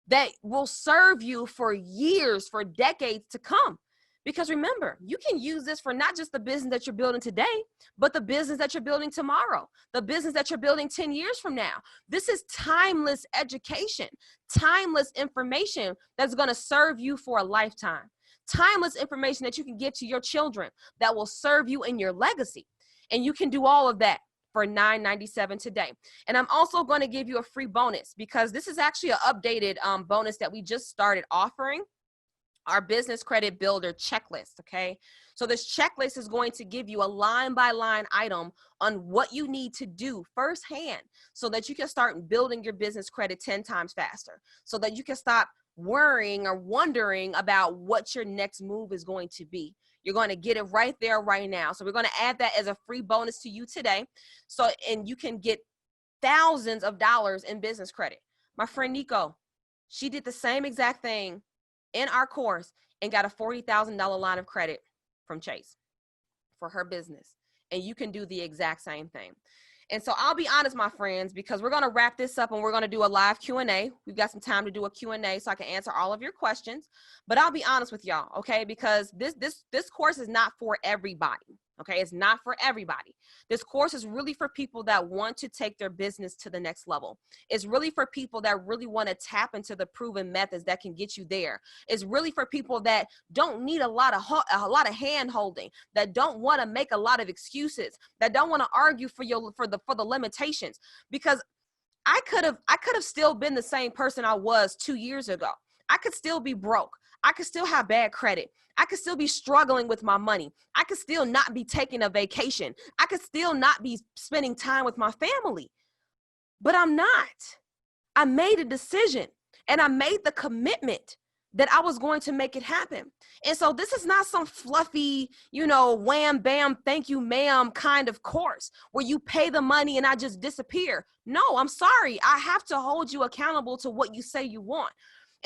that will serve you for years, for decades to come. Because remember, you can use this for not just the business that you're building today, but the business that you're building tomorrow, the business that you're building 10 years from now. This is timeless education, timeless information that's going to serve you for a lifetime, timeless information that you can give to your children that will serve you in your legacy. And you can do all of that for $9.97 today. And I'm also going to give you a free bonus, because this is actually an updated bonus that we just started offering. Our business credit builder checklist. Okay. So this checklist is going to give you a line by line item on what you need to do firsthand so that you can start building your business credit 10 times faster, so that you can stop worrying or wondering about what your next move is going to be. You're going to get it right there, right now. So we're going to add that as a free bonus to you today. So, and you can get thousands of dollars in business credit. My friend Nico, she did the same exact thing in our course and got a $40,000 line of credit from Chase for her business. And you can do the exact same thing. And so I'll be honest, my friends, because we're going to wrap this up and we're going to do a live Q&A. We've got some time to do a Q&A so I can answer all of your questions. But I'll be honest with y'all, okay? Because this course is not for everybody. Okay, it's not for everybody. This course is really for people that want to take their business to the next level. It's really for people that really want to tap into the proven methods that can get you there. It's really for people that don't need a lot of hand holding, that don't want to make a lot of excuses, that don't want to argue for the limitations. Because I could have still been the same person I was 2 years ago. I could still be broke. I could still have bad credit. I could still be struggling with my money. I could still not be taking a vacation. I could still not be spending time with my family. But I'm not. I made a decision and I made the commitment that I was going to make it happen. And so this is not some fluffy, wham, bam, thank you, ma'am kind of course where you pay the money and I just disappear. No, I'm sorry. I have to hold you accountable to what you say you want.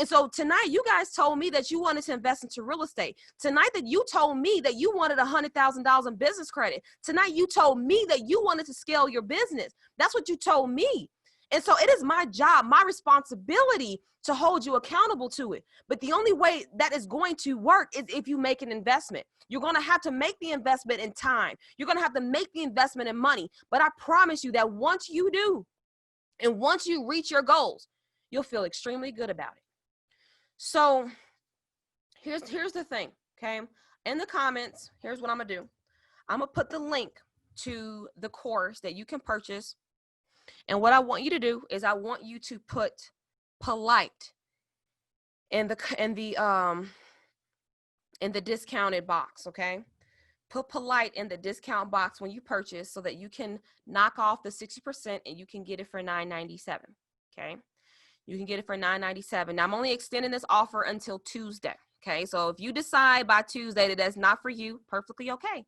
And so tonight, you guys told me that you wanted to invest into real estate. Tonight that you told me that you wanted $100,000 in business credit. Tonight, you told me that you wanted to scale your business. That's what you told me. And so it is my job, my responsibility to hold you accountable to it. But the only way that is going to work is if you make an investment. You're going to have to make the investment in time. You're going to have to make the investment in money. But I promise you that once you do, and once you reach your goals, You'll feel extremely good about it. So here's the thing, okay? In the comments, here's what I'm gonna do. I'm gonna put the link to the course that you can purchase. And what I want you to do is I want you to put polite in the discounted box, okay? Put polite in the discount box when you purchase so that you can knock off the 60% and you can get it for $9.97, okay? You can get it for $9.97. Now, I'm only extending this offer until Tuesday, okay? So if you decide by Tuesday that that's not for you, perfectly okay.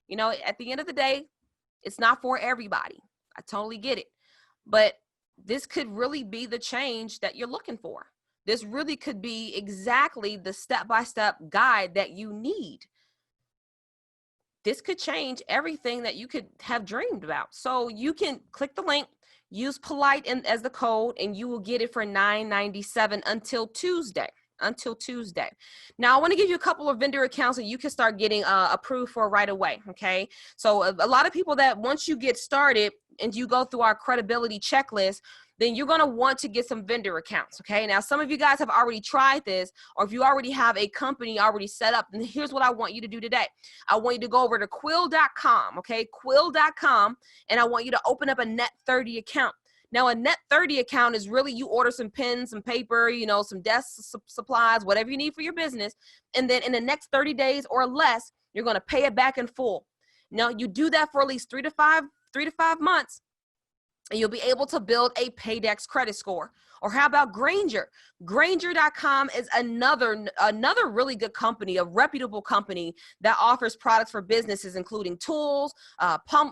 You know, at the end of the day, it's not for everybody. I totally get it. But this could really be the change that you're looking for. This really could be exactly the step-by-step guide that you need. This could change everything that you could have dreamed about. So you can click the link, use polite as the code, and you will get it for $9.97 until Tuesday. Now, I want to give you a couple of vendor accounts that you can start getting approved for right away, okay? So a lot of people that once you get started and you go through our credibility checklist, then you're going to want to get some vendor accounts, okay? Now, some of you guys have already tried this, or if you already have a company already set up, then here's what I want you to do today. I want you to go over to quill.com, okay? Quill.com, and I want you to open up a Net 30 account. Now, a Net 30 account is really you order some pens, some paper, you know, some desk supplies, whatever you need for your business. And then in the next 30 days or less, you're going to pay it back in full. Now, you do that for at least 3 to 5 months, and you'll be able to build a Paydex credit score. Or how about Granger? Granger.com is another really good company, a reputable company that offers products for businesses, including tools,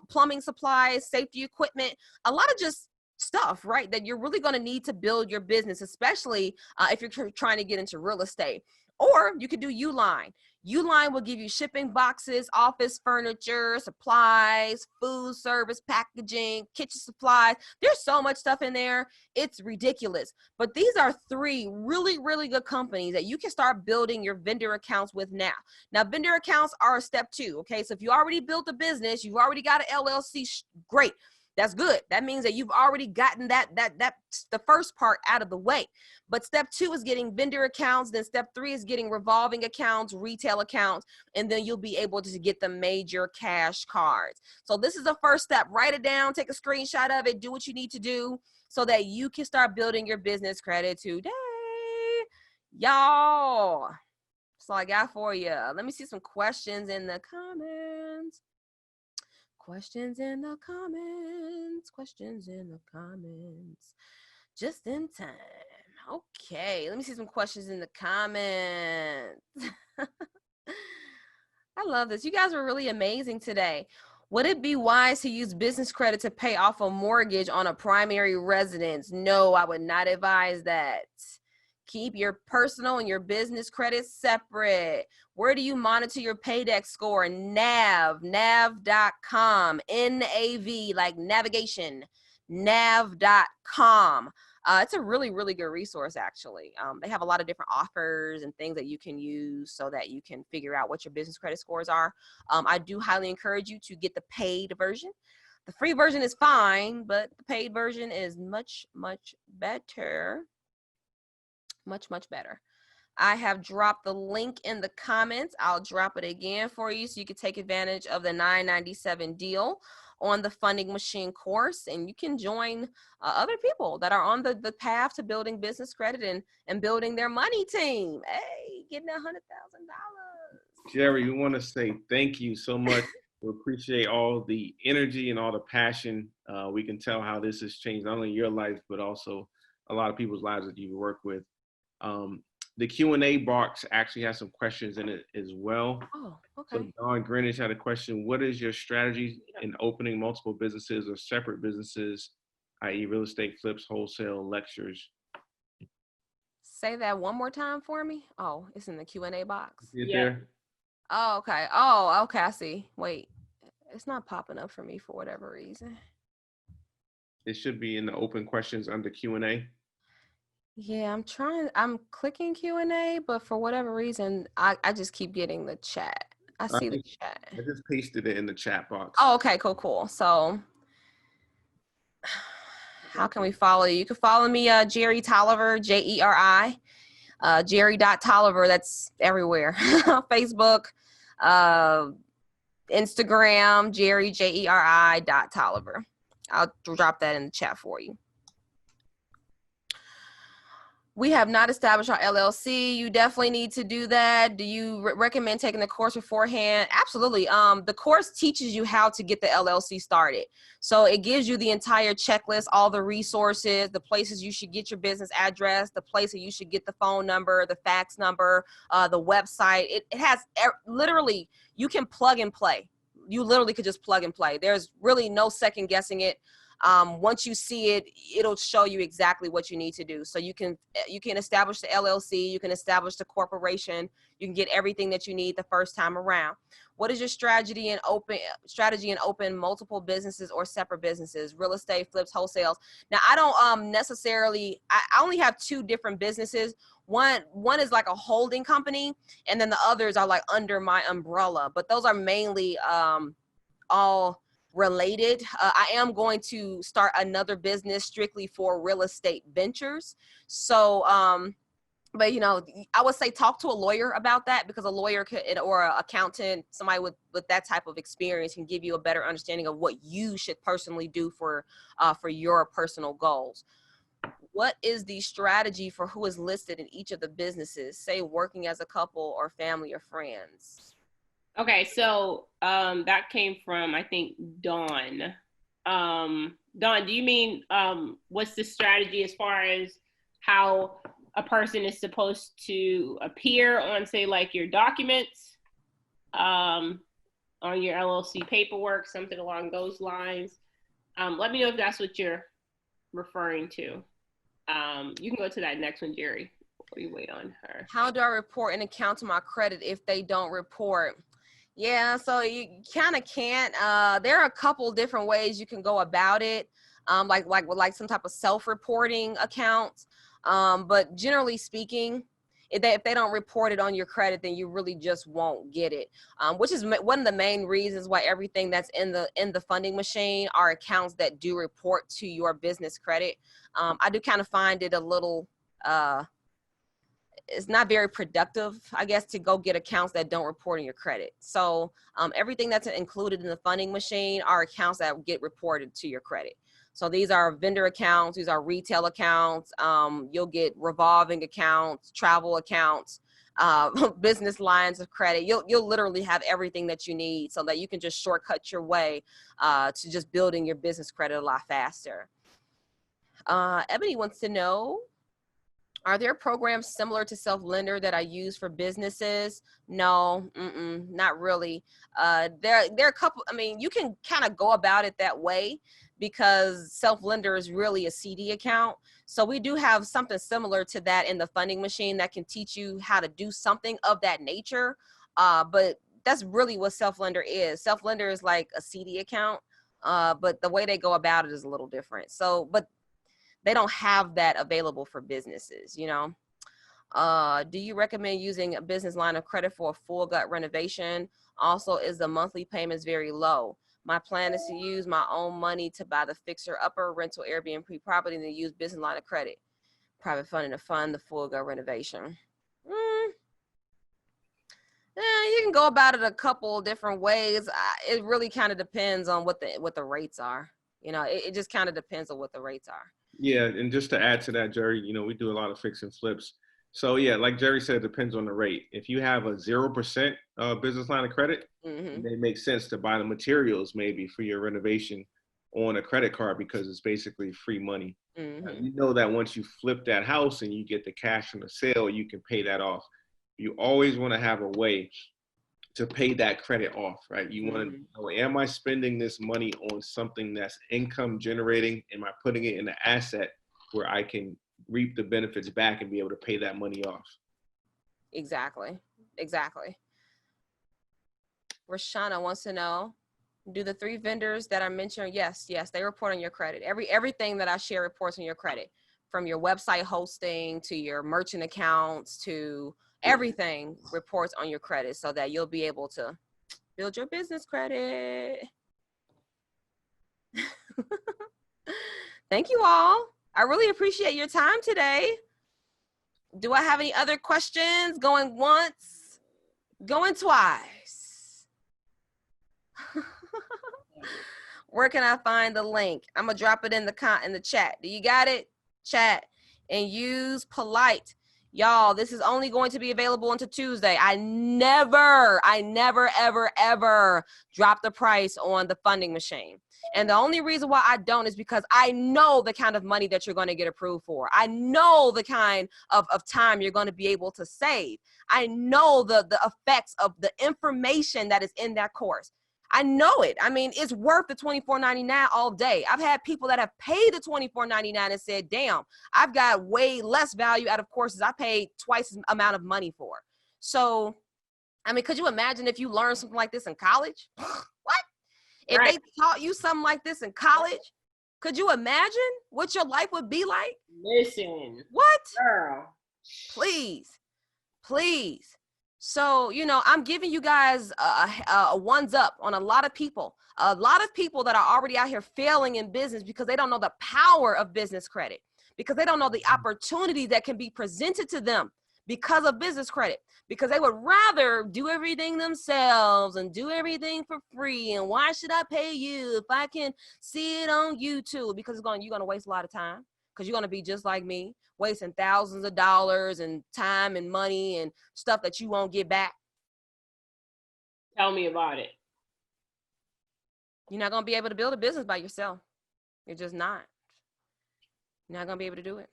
plumbing supplies, safety equipment, a lot of just stuff, right, that you're really going to need to build your business, especially if you're trying to get into real estate. Or you could do Uline. Uline will give you shipping boxes, office furniture, supplies, food service, packaging, kitchen supplies. There's so much stuff in there. It's ridiculous. But these are 3 really, really good companies that you can start building your vendor accounts with now. Now, vendor accounts are step 2, okay? So if you already built a business, you've already got an LLC, great. That's good. That means that you've already gotten the first part out of the way. But step 2 is getting vendor accounts. Then step 3 is getting revolving accounts, retail accounts, and then you'll be able to get the major cash cards. So this is the first step. Write it down, take a screenshot of it, do what you need to do so that you can start building your business credit today. Y'all, that's all I got for you. Let me see some questions in the comments. Questions in the comments, just in time. Okay, let me see some questions in the comments. I love this. You guys were really amazing today. Would it be wise to use business credit to pay off a mortgage on a primary residence? No, I would not advise that. Keep your personal and your business credit separate. Where do you monitor your Paydex score? nav.com, N-A-V, like navigation, nav.com. It's a really, really good resource, actually. They have a lot of different offers and things that you can use so that you can figure out what your business credit scores are. I do highly encourage you to get the paid version. The free version is fine, but the paid version is much, much better. Much, much better. I have dropped the link in the comments. I'll drop it again for you so you can take advantage of the $9.97 deal on the Funding Machine course, and you can join other people that are on the path to building business credit and building their money team. Hey, getting $100,000. Jeri, we want to say thank you so much. We appreciate all the energy and all the passion. We can tell how this has changed not only your life, but also a lot of people's lives that you work with. The Q&A box actually has some questions in it as well. Oh, okay. So Don Greenwich had a question. What is your strategy in opening multiple businesses or separate businesses, i.e. real estate flips, wholesale, lectures? Say that one more time for me. Oh, it's in the Q&A box. See it there? Oh, okay. Oh, okay. I see. Wait, it's not popping up for me for whatever reason. It should be in the open questions under Q&A. Yeah, I'm clicking Q&A, but for whatever reason, I just keep getting the chat. I see the chat. I just pasted it in the chat box. Oh, okay, cool. So How can we follow you? You can follow me, Jeri Tolliver, Jeri. Jeri.Tolliver, that's everywhere. Facebook, Instagram, Jeri, Jeri.Tolliver. I'll drop that in the chat for you. We have not established our LLC. You definitely need to do that. Do you recommend taking the course beforehand? Absolutely. The course teaches you how to get the LLC started. So it gives you the entire checklist, all the resources, the places you should get your business address, the place that you should get the phone number, the fax number, the website. It has literally, you can plug and play. You literally could just plug and play. There's really no second guessing it. Once you see it, it'll show you exactly what you need to do. So you can establish the LLC, you can establish the corporation, you can get everything that you need the first time around. What is your strategy in open multiple businesses or separate businesses, real estate, flips, wholesales? Now I don't necessarily, I only have 2 different businesses. One is like a holding company, and then the others are like under my umbrella, but those are mainly all related. I am going to start another business strictly for real estate ventures. So, but you know, I would say talk to a lawyer about that, because a lawyer or an accountant, somebody with that type of experience, can give you a better understanding of what you should personally do for your personal goals. What is the strategy for who is listed in each of the businesses, say working as a couple or family or friends? Okay, so that came from, I think, Dawn. Dawn, do you mean what's the strategy as far as how a person is supposed to appear on, say, like your documents, on your LLC paperwork, something along those lines? Let me know if that's what you're referring to. You can go to that next one, Jeri, before you wait on her. How do I report an account to my credit if they don't report? Yeah, so you kind of can't. There are a couple different ways you can go about it, like some type of self-reporting accounts. But generally speaking, if they don't report it on your credit, then you really just won't get it. Which is one of the main reasons why everything that's in the funding machine are accounts that do report to your business credit. I do kind of find it a little. It's not very productive, I guess, to go get accounts that don't report on your credit. So everything that's included in the funding machine are accounts that get reported to your credit. So these are vendor accounts, these are retail accounts, you'll get revolving accounts, travel accounts, business lines of credit. You'll literally have everything that you need so that you can just shortcut your way to just building your business credit a lot faster. Ebony wants to know, are there programs similar to Self-Lender that I use for businesses? No, not really. There are a couple, I mean, you can kind of go about it that way because Self-Lender is really a CD account. So we do have something similar to that in the funding machine that can teach you how to do something of that nature. But that's really what Self-Lender is. Self-Lender is like a CD account, but the way they go about it is a little different. So, but they don't have that available for businesses, you know. Do you recommend using a business line of credit for a full gut renovation? Also, is the monthly payments very low? My plan is to use my own money to buy the fixer upper rental Airbnb property and then use business line of credit, private funding to fund the full gut renovation. Yeah, you can go about it a couple different ways. It really kind of depends on what the rates are. You know, it just kind of depends on what the rates are. Yeah, and just to add to that, Jeri, you know, we do a lot of fix and flips. So yeah, like Jeri said, it depends on the rate. If you have a 0% business line of credit, it may make sense to buy the materials maybe for your renovation on a credit card because it's basically free money. You know that once you flip that house and you get the cash from the sale, you can pay that off. You always want to have a way to pay that credit off, right? You want to know, am I spending this money on something that's income generating? Am I putting it in an asset where I can reap the benefits back and be able to pay that money off? Exactly. Rashana wants to know, do the 3 vendors that I mentioned, yes, they report on your credit. Everything that I share reports on your credit, from your website hosting to your merchant accounts to everything reports on your credit so that you'll be able to build your business credit. Thank you all. I really appreciate your time today. Do I have any other questions? Going once, going twice. Where can I find the link? I'm gonna drop it in the chat. Do you got it? Chat. And use polite. Y'all, this is only going to be available until Tuesday. I never, ever drop the price on the funding machine. And the only reason why I don't is because I know the kind of money that you're going to get approved for. I know the kind of time you're going to be able to save. I know the effects of the information that is in that course. I know it. I mean, it's worth the $24.99 all day. I've had people that have paid the $24.99 and said, damn, I've got way less value out of courses I paid twice the amount of money for. So, I mean, could you imagine if you learned something like this in college? What? If they taught you something like this in college, could you imagine what your life would be like? Listen. What? Girl. Please. So, you know, I'm giving you guys a ones up on a lot of people that are already out here failing in business because they don't know the power of business credit, because they don't know the opportunity that can be presented to them because of business credit, because they would rather do everything themselves and do everything for free. And why should I pay you if I can see it on YouTube? Because you're going to waste a lot of time, because you're going to be just like me, wasting thousands of dollars and time and money and stuff that you won't get back. Tell me about it. You're not going to be able to build a business by yourself. You're just not. You're not going to be able to do it.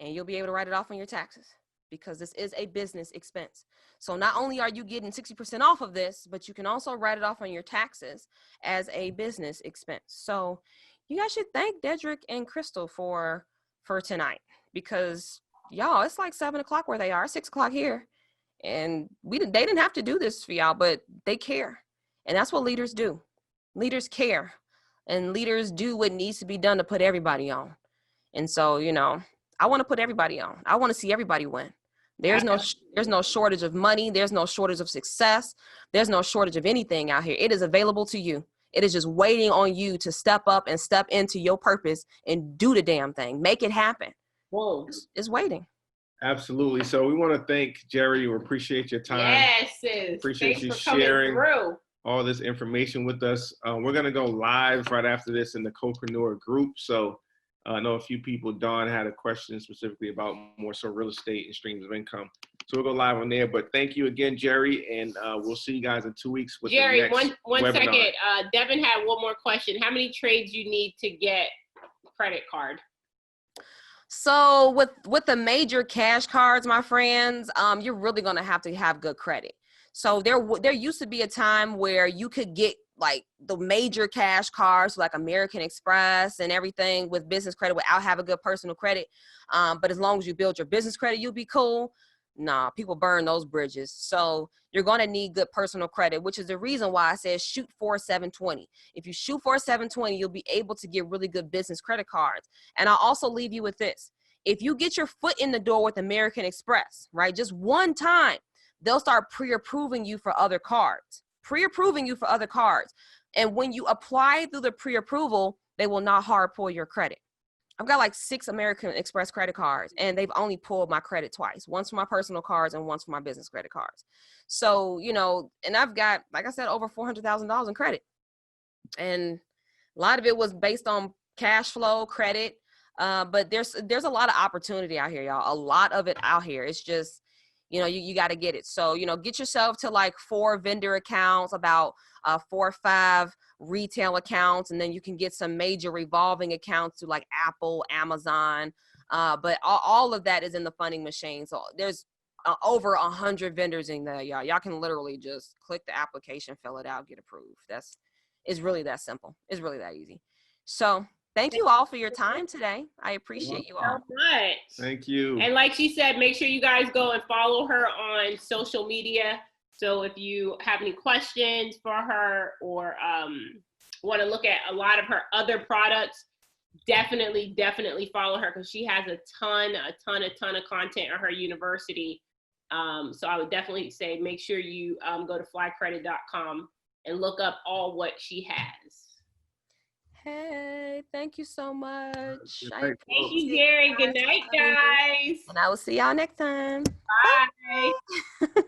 And you'll be able to write it off on your taxes because this is a business expense. So not only are you getting 60% off of this, but you can also write it off on your taxes as a business expense. So you guys should thank Dedric and Krystal for tonight, because y'all, it's like 7 o'clock where they are, 6 o'clock here. And they didn't have to do this for y'all, but they care. And that's what leaders do. Leaders care, and leaders do what needs to be done to put everybody on. And so, you know, I want to put everybody on. I want to see everybody win. There's no shortage of money. There's no shortage of success. There's no shortage of anything out here. It is available to you. It is just waiting on you to step up and step into your purpose and do the damn thing. Make it happen. Whoa. It's waiting. Absolutely. So we want to thank Jeri. We appreciate your time. Yes, sis. Appreciate Thanks you for sharing through all this information with us. We're going to go live right after this in the Copreneur group. So I know a few people, Dawn had a question specifically about more so real estate and streams of income. So we'll go live on there. But thank you again, Jeri, and we'll see you guys in 2 weeks with Jeri, the next one webinar. second. Devin had one more question. How many trades you need to get credit card? So with the major cash cards, my friends, you're really going to have good credit. So there used to be a time where you could get like the major cash cards like American Express and everything with business credit without having good personal credit. But as long as you build your business credit, you'll be cool. Nah, people burn those bridges. So you're going to need good personal credit, which is the reason why I said shoot for 720. If you shoot for 720, you'll be able to get really good business credit cards. And I'll also leave you with this. If you get your foot in the door with American Express, right, just one time, they'll start pre-approving you for other cards. And when you apply through the pre-approval, they will not hard pull your credit. I've got like 6 American Express credit cards, and they've only pulled my credit twice, once for my personal cards and once for my business credit cards. So, you know, and I've got, like I said, over $400,000 in credit. And a lot of it was based on cash flow, credit. But there's a lot of opportunity out here, y'all. A lot of it out here. It's just, you know, you got to get it. So, you know, get yourself to like 4 vendor accounts, about 4 or 5 retail accounts, and then you can get some major revolving accounts to like Apple, Amazon. But all of that is in the funding machine. So there's over 100 vendors in there, y'all. Y'all can literally just click the application, fill it out, get approved. It's really that simple. It's really that easy. So thank you all for your time today. I appreciate you all. So much. Thank you. And like she said, make sure you guys go and follow her on social media. So if you have any questions for her or want to look at a lot of her other products, definitely follow her, because she has a ton of content on her university. So I would definitely say make sure you go to flycredit.com and look up all what she has. Hey, Thank you so much. Yeah, I thank Thank appreciate you, Jeri. it. Good night, guys. And I will see y'all next time. Bye. Bye.